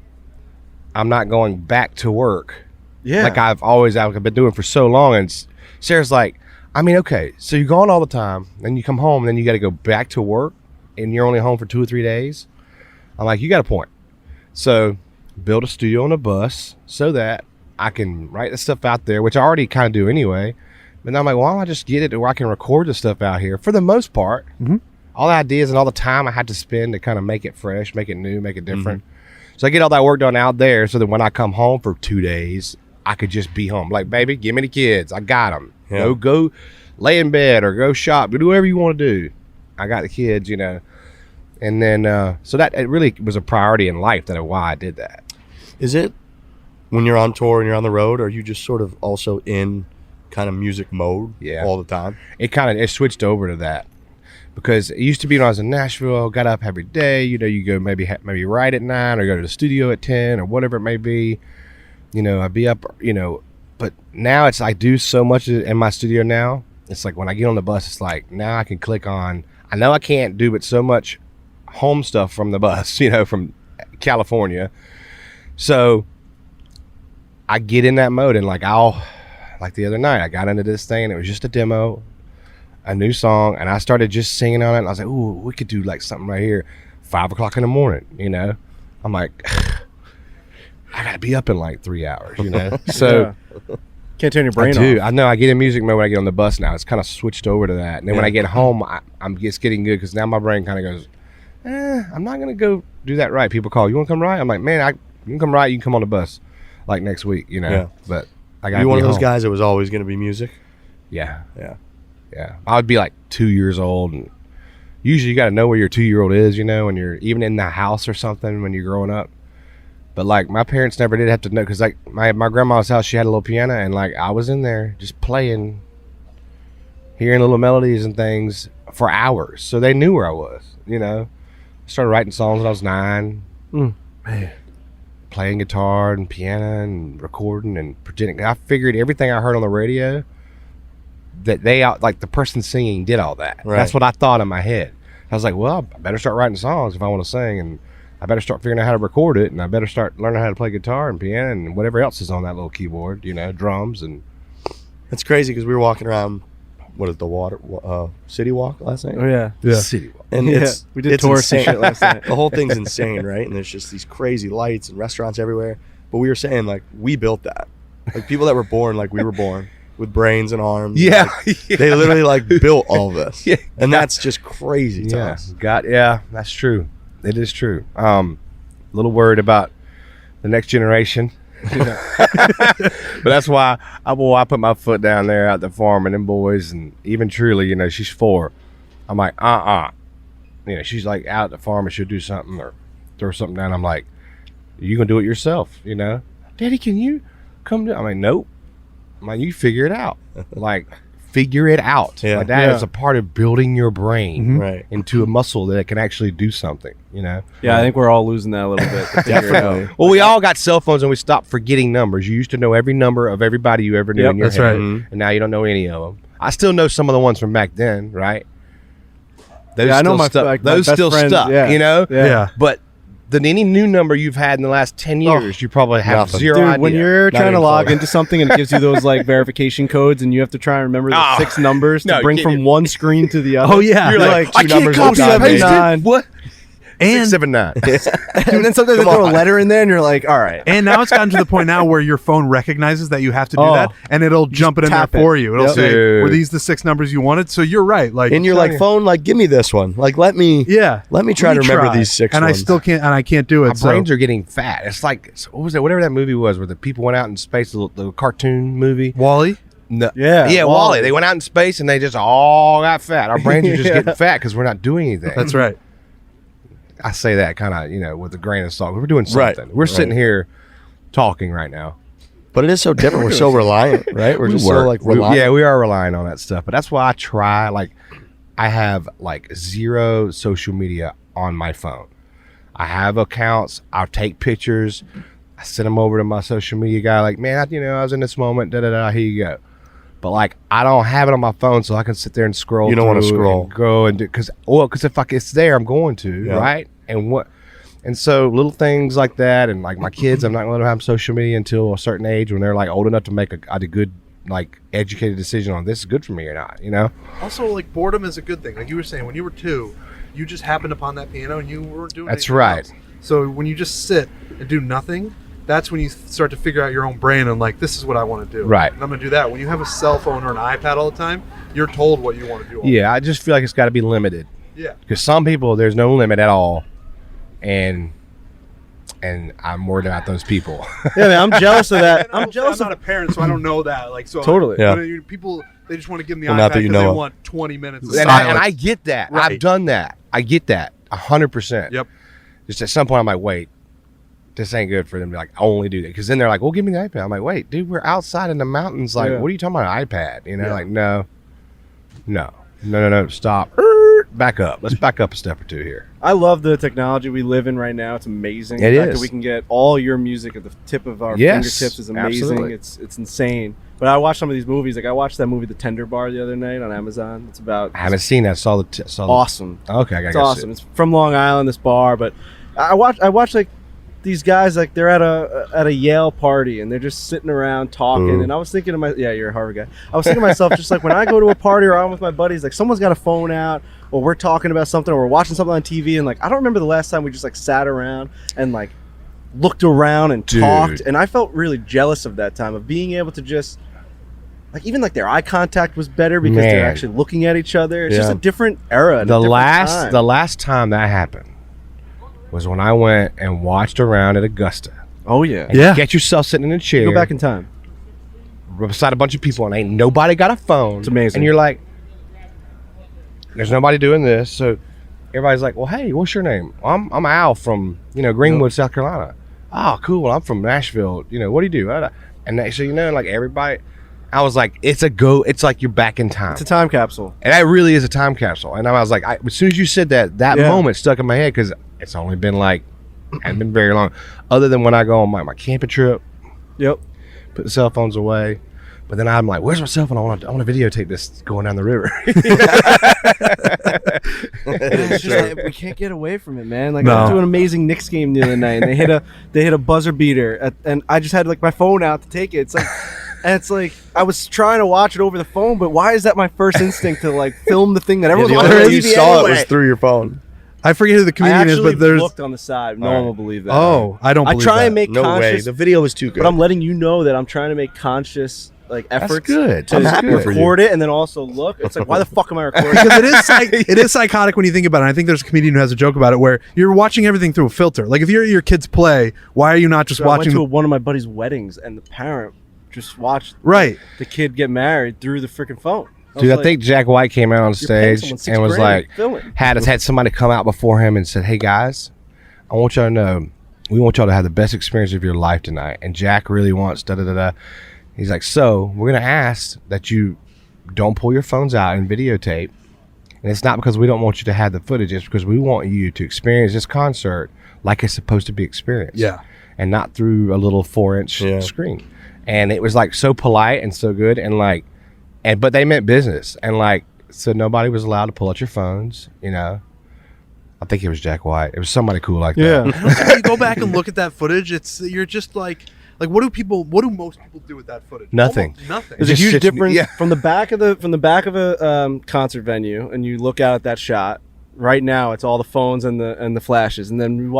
I'm not going back to work. Yeah. Like I've been doing for so long. And Sarah's like, I mean, okay, so you're gone all the time, then you come home, and then you got to go back to work, and you're only home for 2 or 3 days. I'm like, you got a point. So build a studio on a bus so that I can write the stuff out there, which I already kind of do anyway. But then I'm like, why don't I just get it to where I can record the stuff out here for the most part? Mhm. All the ideas and all the time I had to spend to kind of make it fresh, make it new, make it different. So I get all that work done out there so that when I come home for 2 days, I could just be home. Like, baby, give me the kids. I got them. Yeah. Go lay in bed or go shop. Do whatever you want to do. I got the kids, And then, so that it really was a priority in life. That why I did that. Is it when you're on tour and you're on the road, are you just sort of also in kind of music mode all the time? It switched over to that because it used to be when I was in Nashville, got up every day. You go maybe write at 9 or go to the studio at 10 or whatever it may be. I'd be up. But now I do so much in my studio now. It's like when I get on the bus, it's like now I can click on. I know I can't do but so much home stuff from the bus, from California. So I get in that mode, and like the other night, I got into this thing, and it was just a demo, a new song, and I started just singing on it, and I was like, ooh, we could do like something right here, 5 o'clock in the morning, I'm like, I gotta be up in like 3 hours, So Can't turn your brain I do. off. I know I get in music mode when I get on the bus now. It's kind of switched over to that. And then when I get home, I'm just getting good because now my brain kind of goes, I'm not going to go do that right. People call, you want to come ride? I'm like, man, you can come ride. You can come on the bus like next week, Yeah. But I got to be You one of those home. guys that was always going to be music? Yeah. Yeah. Yeah. I would be like 2 years old. And usually you got to know where your 2-year-old is, when you're even in the house or something when you're growing up. But like my parents never did have to know, because like my grandma's house, she had a little piano, and like I was in there just playing, hearing little melodies and things for hours. So they knew where I was, I started writing songs when I was 9. Man. Playing guitar and piano and recording and pretending. I figured everything I heard on the radio, that like the person singing did all that. Right. That's what I thought in my head. I was like, well, I better start writing songs if I want to sing, and I better start figuring out how to record it, and I better start learning how to play guitar and piano and whatever else is on that little keyboard, drums. And It's crazy because we were walking around, what is the City Walk last night? Oh yeah. Yeah. City. And Yeah, it's we did it's tourists and insane. shit last night. The whole thing's insane, right? And there's just these crazy lights and restaurants everywhere. But we were saying, like, we built that. Like, people that were born like we were born with brains and arms. Yeah. Like, they literally like built all of this. Yeah. And that's just crazy to us. That's true. It is true. A little worried about the next generation. But that's why I put my foot down there at the farm, and them boys, and even Truly, she's 4. I'm like, she's like out at the farm and she'll do something or throw something down. I'm like, you gonna do it yourself, Daddy, can you come do? I'm like, nope. I'm like, you figure it out. Like, figure it out. Yeah. Like, that is a part of building your brain Right. into a muscle that can actually do something, Yeah, I think we're all losing that a little bit. to figure it out. Well, we all got cell phones and we stopped forgetting numbers. You used to know every number of everybody you ever knew Yep, in your that's head. right. Mhm. And now you don't know any of them. I still know some of the ones from back then, right? Those Yeah, I know still my stuck. my Those best still friend, stuck, yeah. Yeah. But any new number you've had in the last 10 years, you probably have Nothing. zero Dude, idea. when you're Not trying to even log close. into something and it gives you those like verification codes, and you have to try and remember the Oh. 6 numbers No, to you bring can't from even- one screen to the other. Oh, yeah. You're You're like, like I two can't numbers copy at a and time, paste man. it. What? And 679. And then sometimes they Come throw a on. letter in there, and you're like, all right. And now it's gotten to the point now where your phone recognizes that you have to do Oh. that, and it'll jump it in there tap it. for you. It'll Yep. say, Dude. "Were these the 6 numbers you wanted?" So you're right. Like, And you're like, phone, like, give me this one. Like, let me let me try to remember these 6 and ones. I still can't, and I can't do it. Our So brains are getting fat. It's like, what was it? Whatever that movie was where the people went out in space, the cartoon movie. Wally, No. Yeah, Yeah, Wall-E. Wall-E. They went out in space and they just all got fat. Our brains are just Yeah. getting fat because we're not doing anything. that's right. I say that kind of, with a grain of salt. We're doing Right, something. We're sitting right. here talking right now. But it is so different. We're so reliant, right? We're just so, like, We- reliant. yeah, we are relying on that stuff. But that's why I try, like, I have, like, 0 social media on my phone. I have accounts. I'll take pictures. I send them over to my social media guy, like, man, I was in this moment, da-da-da, here you go. But, like, I don't have it on my phone, so I can sit there and scroll. You don't wanna through scroll. and go and do, because if it's there, I'm going to, Yeah. right? And so little things like that, and like my kids, I'm not going to let them have social media until a certain age when they're like old enough to make a good, like, educated decision on this is good for me or not, Also, like, boredom is a good thing. Like you were saying, when you were 2, you just happened upon that piano and you weren't doing. That's anything right. else. So when you just sit and do nothing, that's when you start to figure out your own brain and like, this is what I want to do. Right. And I'm going to do that. When you have a cell phone or an iPad all the time, you're told what you want to do. All Yeah, I just feel like it's got to be limited. Yeah. Because some people, there's no limit at all, and I'm worried about those people. Yeah, man, I'm jealous of that. I'm I'm jealous not of a parent, so I don't know that. Like, so Totally. Yeah. People, they just want to give them the Well, iPad not that you because they know of. want 20 minutes. Of and silence. I get that. Right. I've done that. I get that 100%. Yep. Just at some point, I'm like, wait, this ain't good for them to like only do that. Because then they're like, well, give me the iPad. I'm like, wait, dude, we're outside in the mountains. Like, Yeah. what are you talking about, an iPad? Yeah. Like, no, stop. back up. Let's back up a step or two here. I love the technology we live in right now. It's amazing. It the fact is. that we can get all your music at the tip of our Yes, fingertips is amazing. absolutely. It's insane. But I watched some of these movies. Like I watched that movie, The Tender Bar, the other night on Amazon. It's about I haven't seen that. Saw the awesome. Okay, I gotta It's go see awesome. it. It's from Long Island, this bar. But I watched like these guys, like they're at a Yale party and they're just sitting around talking. And I was thinking to you're a Harvard guy. I was thinking to myself, just like when I go to a party or I'm with my buddies, like someone's got a phone out, or we're talking about something, or we're watching something on TV, and like I don't remember the last time we just like sat around and like looked around and talked. And I felt really jealous of that time of being able to just like even like their eye contact was better because they're Man. actually looking at each other. It's Yeah. just a different era. And The a different last time. time that happened was when I went and watched around at Augusta. Oh yeah. And you get yourself sitting in a chair. Go back in time. Beside a bunch of people and ain't nobody got a phone. It's amazing. And you're like, there's nobody doing this. So everybody's like, well, hey, what's your name? I'm Al from, Greenwood, South Carolina. Oh, cool. Well, I'm from Nashville. What do you do? And next thing you know, like everybody, I was like, it's like you're back in time. It's a time capsule. And that really is a time capsule. And I was like, as soon as you said that moment stuck in my head because it's only been hasn't been very long. Other than when I go on my camping trip, Yep. put the cell phones away. But then I'm like, where's my cell phone? I want to videotape this going down the river. It's just like, we can't get away from it, man. Like No. I went to an amazing Knicks game the other night, and they hit a buzzer beater, and I just had like my phone out to take it. It's like, and it's like I was trying to watch it over the phone, but why is that my first instinct to like film the thing that everyone's the watching only on way you TV saw anyway? it was through your phone. I forget who the I comedian is, actually but there's. looked on the side. No one will believe that. Oh, I don't. I Believe try that. and make No way. conscious, The video is too good. but I'm letting you know that I'm trying to make conscious like efforts good. to I'm happy for you. record it and then also look. It's like, why the fuck am I recording? Because it is psychotic when you think about it. And I think there's a comedian who has a joke about it where you're watching everything through a filter. Like if you're at your kids play, why are you not just So I watching? went to one of my buddy's weddings, and the parent just watched Right. the kid get married through the freaking phone. Dude, I was think Jack White came out on You're paying stage someone and was $6,000 like, to film it. had somebody come out before him and said, hey guys, I want y'all to know, we want y'all to have the best experience of your life tonight. And Jack really wants da-da-da-da. He's like, so we're going to ask that you don't pull your phones out and videotape. And it's not because we don't want you to have the footage. It's because we want you to experience this concert like it's supposed to be experienced. Yeah. And not through a little 4-inch Yeah. screen. And it was like so polite and so good. And like, but they meant business. And like, so nobody was allowed to pull out your phones, I think it was Jack White. It was somebody cool like that. And when you go back and look at that footage, you're just like what do most people do with that footage? Nothing. Almost nothing. There's a just huge sits- difference yeah. from the back of a concert venue, and you look out at that shot. Right now, it's all the phones and the flashes, and then you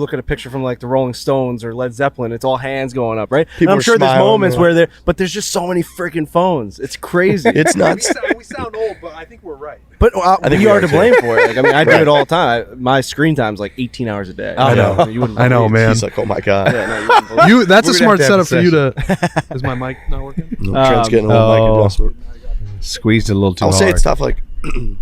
look at a picture from like the Rolling Stones or Led Zeppelin. It's all hands going up, right? People And I'm are sure there's smiling, moments they're but there's just so many freaking phones. It's crazy. It's nuts. We sound old, but I think we're right. But I think we we are are to too. blame for it. Like, I mean, I do it all the time. My screen time's like 18 hours a day. I know. You wouldn't I know, believe. man. He's like, oh my god. Yeah, no, you wouldn't believe. You that's a We're smart gonna have setup to for have you to. Is my mic not working? No, Trent's getting a little oh. mic adjustment. Squeezed it a little too I'll hard. say it's tough. Like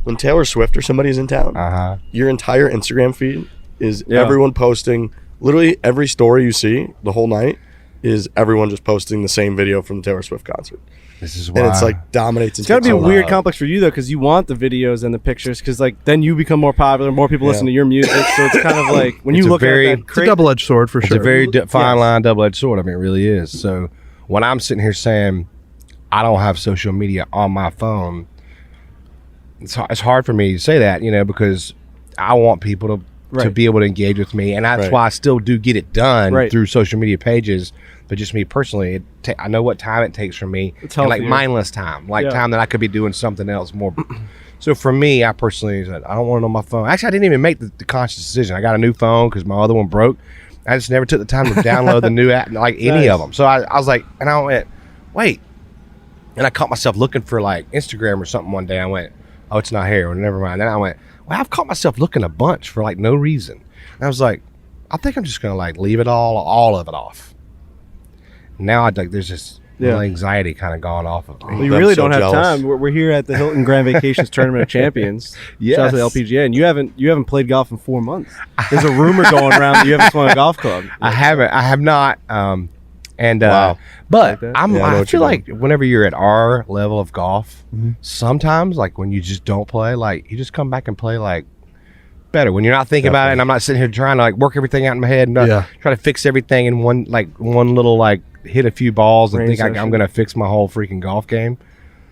when Taylor Swift or somebody's in town, Uh-huh. your entire Instagram feed is Yeah. everyone posting. Literally every story you see the whole night is everyone just posting the same video from the Taylor Swift concert, This is why. and it's like dominates. It's gotta be a weird complex. complex for you though, because you want the videos and the pictures, because like then you become more popular, more people listen to your music. So it's kind of like when It's you a look very- at that It's a double-edged sword for It's sure. a very fine Yes. line, double-edged sword. I mean, it really is. So when I'm sitting here saying I don't have social media on my phone, it's hard for me to say that, because I want people to Right. be able to engage with me, and that's Right. why I still do get it done Right. through social media pages. But just me personally, I know what time it takes for me, It's and like healthier. mindless time, like Yeah. time that I could be doing something else more. So for me, I personally said I don't want it on my phone. Actually, I didn't even make the conscious decision. I got a new phone because my other one broke. I just never took the time to download the new app, like any Nice. of them. So I was like, and I went, wait. And I caught myself looking for like Instagram or something one day. I went, oh, it's not here. Well, never mind. Then I went, well, I've caught myself looking a bunch for like no reason. And I was like, I think I'm just going to like leave it all of it off. Now there's this little anxiety kind of gone off of me. Well, you I'm really so don't have jealous. time. We're here at the Hilton Grand Vacations Tournament of Champions. Yes. Shout out to the LPGA, and you haven't played golf in 4 months. There's a rumor going around that you haven't swung a golf club. I haven't. I have not. And Wow. but Like that? Yeah, I know I what feel you're like whenever you're at our level of golf, sometimes like when you just don't play, like you just come back and play like better when you're not thinking about it. And I'm not sitting here trying to like work everything out in my head and try to fix everything in one little like hit a few balls and Brain think I'm session. gonna fix my whole freaking golf game.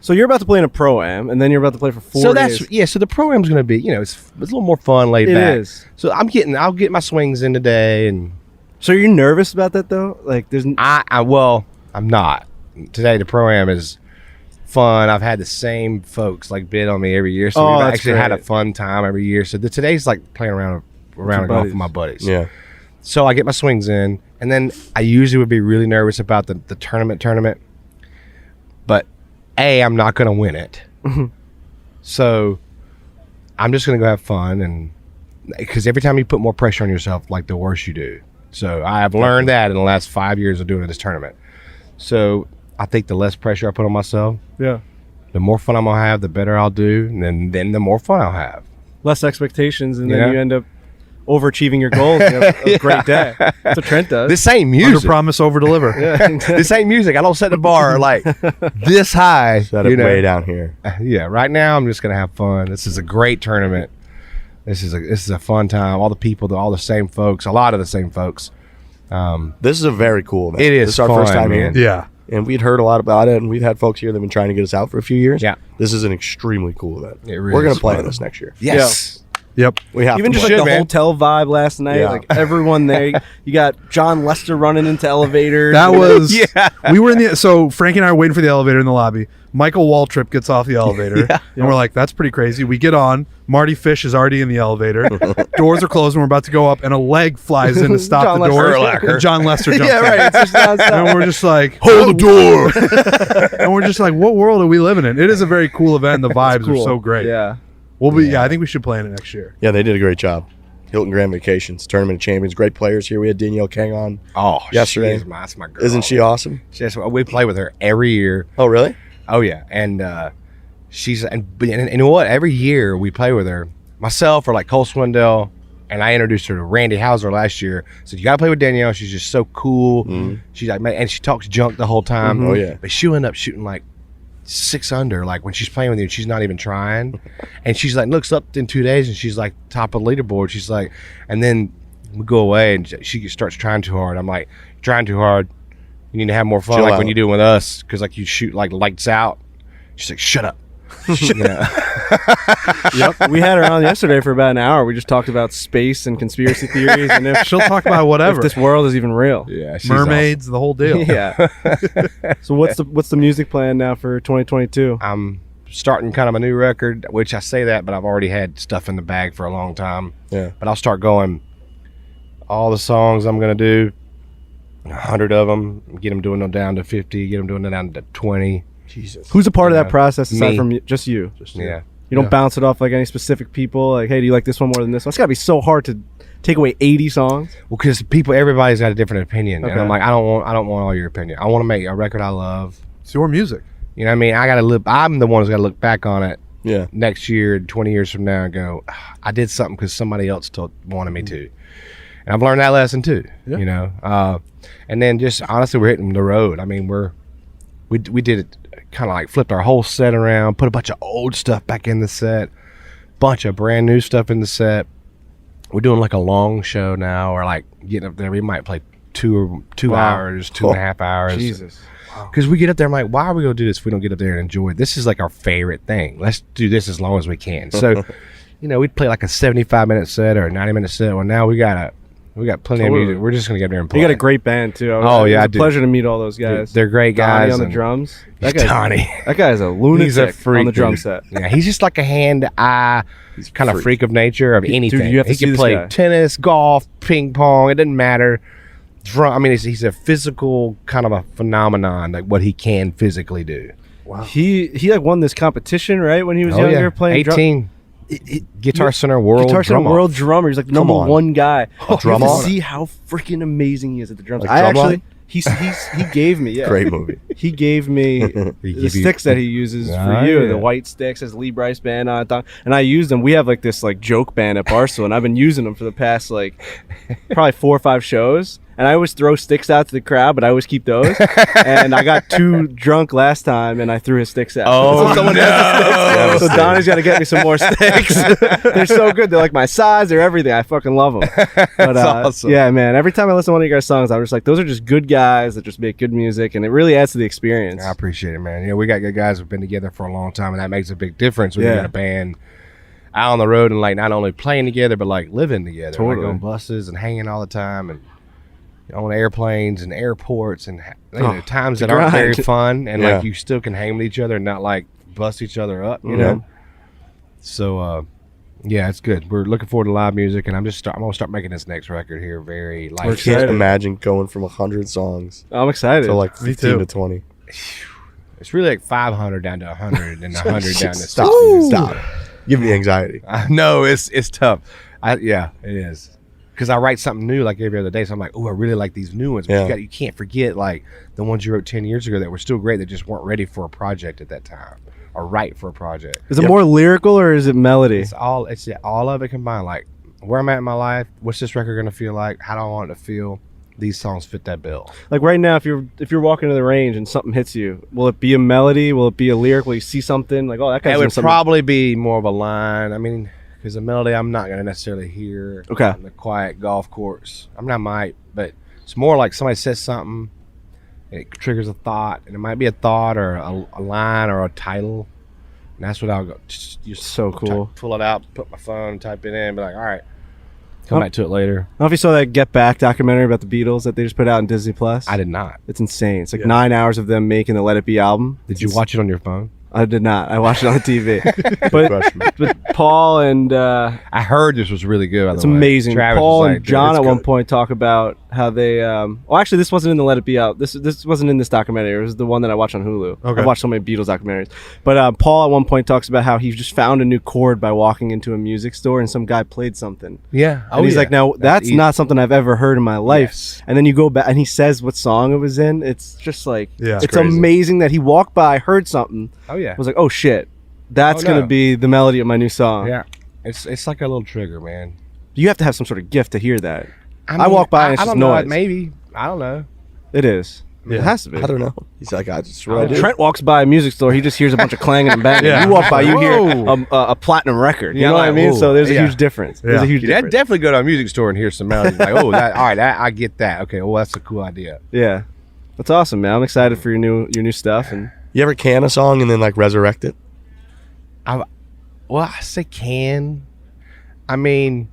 So you're about to play in a pro-am, and then you're about to play for 4 So days. that's so the program's gonna be it's a little more fun, laid It back. is. So I'll get my swings in today, and So you're nervous about that though? Like there's I'm not. Today the pro-am is fun. I've had the same folks like bid on me every year, so we've that's actually had a great. fun time every year. So today's like playing around a golf buddies. with my buddies. Yeah. So I get my swings in, and then I usually would be really nervous about the tournament. But I'm not going to win it. So I'm just going to go have fun, and because every time you put more pressure on yourself, like the worse you do. So I have learned that in the last 5 years of doing this tournament. So I think the less pressure I put on myself, yeah. the more fun I'm going to have, the better I'll do, and then the more fun I'll have. Less expectations, and then Yeah. you end up overachieving your goals. You have a great day. That's what Trent does. This ain't Under music. promise, over deliver. This ain't music. I don't set the bar like this high. Set it way down here. Yeah, right now I'm just gonna have fun. This is a great tournament. This is a fun time. All the people, all the same folks, a lot of the same folks. This is a very cool event. It is This is our first fun, time man. here. Yeah. And we'd heard a lot about it, and we've had folks here that have been trying to get us out for a few years. Yeah. This is an extremely cool event. It really We're going is to play fun. this next year. Yes. Yep. We have Even to just play. like the man. hotel vibe last night, Yeah. like everyone there. You got John Lester running into elevators. That was Yeah. We were in the so Frankie and I are waiting for the elevator in the lobby. Michael Waltrip gets off the elevator, and we're like, "That's pretty crazy." We get on. Marty Fish is already in the elevator. Doors are closed, and we're about to go up, and a leg flies in to stop John the door. Lester. And John Lester jumps Yeah, right. in. It's just nonstop. And we're just like, Hold the door. and we're just like, what world are we living in? It is a very cool event. The vibes are Cool. so great. Yeah. We'll be. Yeah, I think we should plan it next year. Yeah, they did a great job. Hilton Grand Vacations, Tournament of Champions, great players here. We had Danielle Kang on. Oh, Yesterday. that's my girl. Isn't she awesome? We play with her every year. Oh, really? Oh yeah, and she's and you know what? Every year we play with her. Myself or like Cole Swindell, and I introduced her to Randy Hauser last year. Said you gotta play with Danielle. She's just so cool. She's like, and she talks junk the whole time. Oh, yeah. But she'll end up shooting like 6 under, like when she's playing with you, and she's not even trying. And she's like, looks up in 2 days, and she's like top of the leaderboard. She's like, and then we go away, and she starts trying too hard. I'm like, trying too hard. You need to have more fun, Chill like out. when you do with us, because like you shoot like lights out. She's like, shut up. You know? Yep. We had her on yesterday for about an hour. We just talked about space and conspiracy theories, and if, She'll talk about if whatever. this world is even real. Yeah, she's Mermaids, the whole deal. Yeah. So what's the music plan now for 2022? I'm starting kind of a new record, which I say that, but I've already had stuff in the bag for a long time. Yeah. But I'll start going all the songs I'm going to do, 100 of them, get them doing them down to 50, get them doing it down to 20. Jesus. Who's a part of Yeah. that process aside Me. from just you? Yeah. You don't Yeah. bounce it off like any specific people. Like, hey, do you like this one more than this one? It's got to be so hard to take away 80 songs. Well, because everybody's got a different opinion. Okay. And I'm like, I don't want all your opinion. I want to make a record I love. It's your music. You know what I mean? I'm the one who's got to look back on it Yeah. next year, 20 years from now, and go, I did something because somebody else wanted me to. And I've learned that lesson too, you know. And then just honestly, we're hitting the road. I mean, we did it kind of like flipped our whole set around, put a bunch of old stuff back in the set, bunch of brand new stuff in the set. We're doing like a long show now, or like getting up there. We might play two hours, 2.5 hours. Jesus. Because we get up there, I'm like, why are we going to do this if we don't get up there and enjoy it? This is like our favorite thing. Let's do this as long as we can. So, you know, we'd play like a 75-minute set or a 90-minute set. Well, now we got plenty of music. We're just going to get up there and play. You got a great band too. Oh, yeah, it was I a do. pleasure to meet all those guys. They're great Donnie guys. on the and drums. Donnie. That guy's a lunatic He's a freak on the drum dude. set. Yeah, he's just like a hand-eye kind of freak of nature of anything. you have to he see can this play guy. tennis, golf, ping pong. It doesn't matter. Drum. I mean, he's a physical kind of a phenomenon, like what he can physically do. Wow. He like won this competition right when he was younger playing 18. Guitar Center World Guitar Center Drum-Off. World Drummer. He's like the number on. one guy. drum You have off? to see how freaking amazing he is at the drums. Like I drum actually line? he gave me Great movie. He gave me He the give you- sticks that he uses for Ah, you. yeah. The white sticks, his Lee Brice band on it, and I use them. We have like this like joke band at Barstool, and I've been using them for the past like probably 4 or 5 shows. and I always throw sticks out to the crowd, but I always keep those. And I got too drunk last time, and I threw his sticks out. Oh, So someone has the sticks. So Donnie's got to get me some more sticks. They're so good. They're like my size. They're everything. I fucking love them. But awesome. yeah, man. Every time I listen to one of your guys' songs, I'm just like, those are just good guys that just make good music, and it really adds to the experience. I appreciate it, man. We got good guys who've been together for a long time, and that makes a big difference when you got a band out on the road and like not only playing together but like living together, Totally. like on buses and hanging all the time and on airplanes and airports and times that aren't very fun, and like you still can hang with each other and not like bust each other up, you know. So yeah, it's good. We're looking forward to live music, and I'm gonna start making this next record here very I light. can't imagine going from 100 songs I'm excited. to like 15 to 20. It's really like 500 down to 100 and 100 down to Stop. Give me anxiety. I know it's tough. Yeah, it is. Because I write something new like every other day, so I'm like, oh, I really like these new ones. But you can't forget like the ones you wrote 10 years ago that were still great that just weren't ready for a project at that time or right for a project. Is it more lyrical or is it melody? It's all of it combined. Like where I'm at in my life, what's this record gonna feel like? How do I want it to feel? These songs fit that bill. Like right now, if you're walking to the range and something hits you, will it be a melody? Will it be a lyric? Will you see something like, oh, that guy's It doing would something? probably be more of a line. I mean, because a melody I'm not gonna necessarily hear on the quiet golf course. I mean, I might, but it's more like somebody says something, and it triggers a thought, and it might be a thought or a line or a title, and that's what I'll go. Just so cool. Pull it out, put my phone, type it in, be like, all right, come back to it later. I don't know if you saw that Get Back documentary about the Beatles that they just put out on Disney Plus. I did not. It's insane. It's like 9 hours of them making the Let It Be album. Did you watch it on your phone? I did not. I watched it on the TV. but Paul and I heard this was really good. By it's the way. amazing. Travis Paul was and like, John "It's at one good." point talk about how they. Well, actually, this wasn't in the Let It Be out. This wasn't in this documentary. It was the one that I watched on Hulu. Okay. I've watched so many Beatles documentaries. But Paul at one point talks about how he just found a new chord by walking into a music store and some guy played something. Yeah. And he's like, now that's not something I've ever heard in my life. Yes. And then you go back and he says what song it was in. It's just like, it's crazy. amazing that he walked by, heard something. Oh yeah. Was like, oh shit, that's gonna be the melody of my new song. Yeah. It's like a little trigger, man. You have to have some sort of gift to hear that. I I walk by and it's I just don't know, noise. maybe. I don't know. It is. It has to be. I don't know. He's like, I just I read it. Trent walks by a music store, he just hears a bunch of clanging and banging. Yeah. You walk by, you Whoa. hear a platinum record. You Yeah, know what I like, mean? whoa. So there's a Yeah. huge difference. There's Yeah. a huge I'd difference. definitely go to a music store and hear some melodies. Like, oh, that all right, I get that. Okay, well, that's a cool idea. Yeah. That's awesome, man. I'm excited for your new stuff. And You ever can a song and then like resurrect it? Well, I say can. I mean,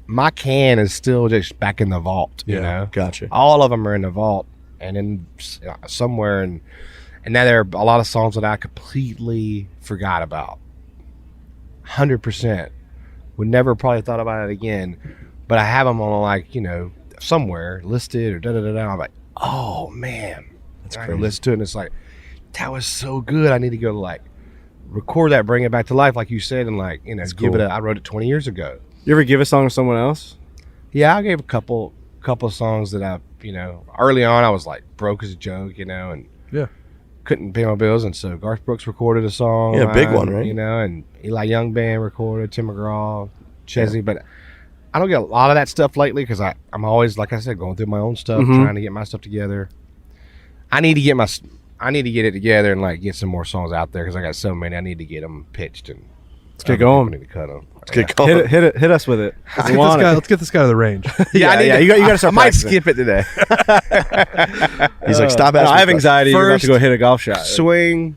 my can is still just back in the vault. You know, Gotcha. all of them are in the vault and in somewhere, and now there are a lot of songs that I completely forgot about. 100%. Would never probably thought about it again, but I have them on like somewhere listed or da da da da. I'm like, oh man, that's crazy. I listen to it and it's like, that was so good. I need to go like record that, bring it back to life, like you said, and like give it. I wrote it 20 years ago. you ever give a song to someone else? Yeah, I gave a couple songs that I early on I was like broke as a joke, and couldn't pay my bills, and so Garth Brooks recorded a song. Yeah, big one, right? And Eli Young Band recorded, Tim McGraw, Chesney, but I don't get a lot of that stuff lately because I'm always, like I said, going through my own stuff, trying to get my stuff together. I need to get it together and like get some more songs out there because I got so many. I need to get them pitched and Let's get going. I need to cut them. Let's get going. Hit us with it. Let's get this guy to the range. You got to start I might practicing. skip it today. He's like, stop asking. I have questions. anxiety. You're about to go hit a golf shot. Swing,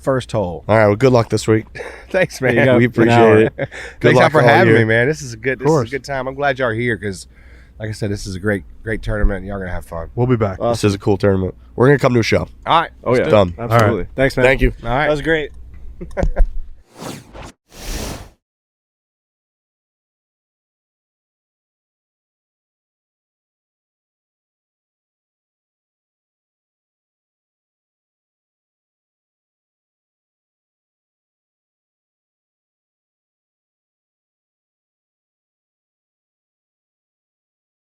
first hole. All right. Well, good luck this week. Thanks, man. There you go. We An appreciate hour. it. Good Thanks luck for all having year. me, man. This is a good time. I'm glad y'all are here because, like I said, this is a great tournament. And y'all gonna have fun. We'll be back. This is a cool tournament. We're gonna come to a show. All right. Oh yeah, Done. absolutely. Thanks, man. Thank you. All right. That was great.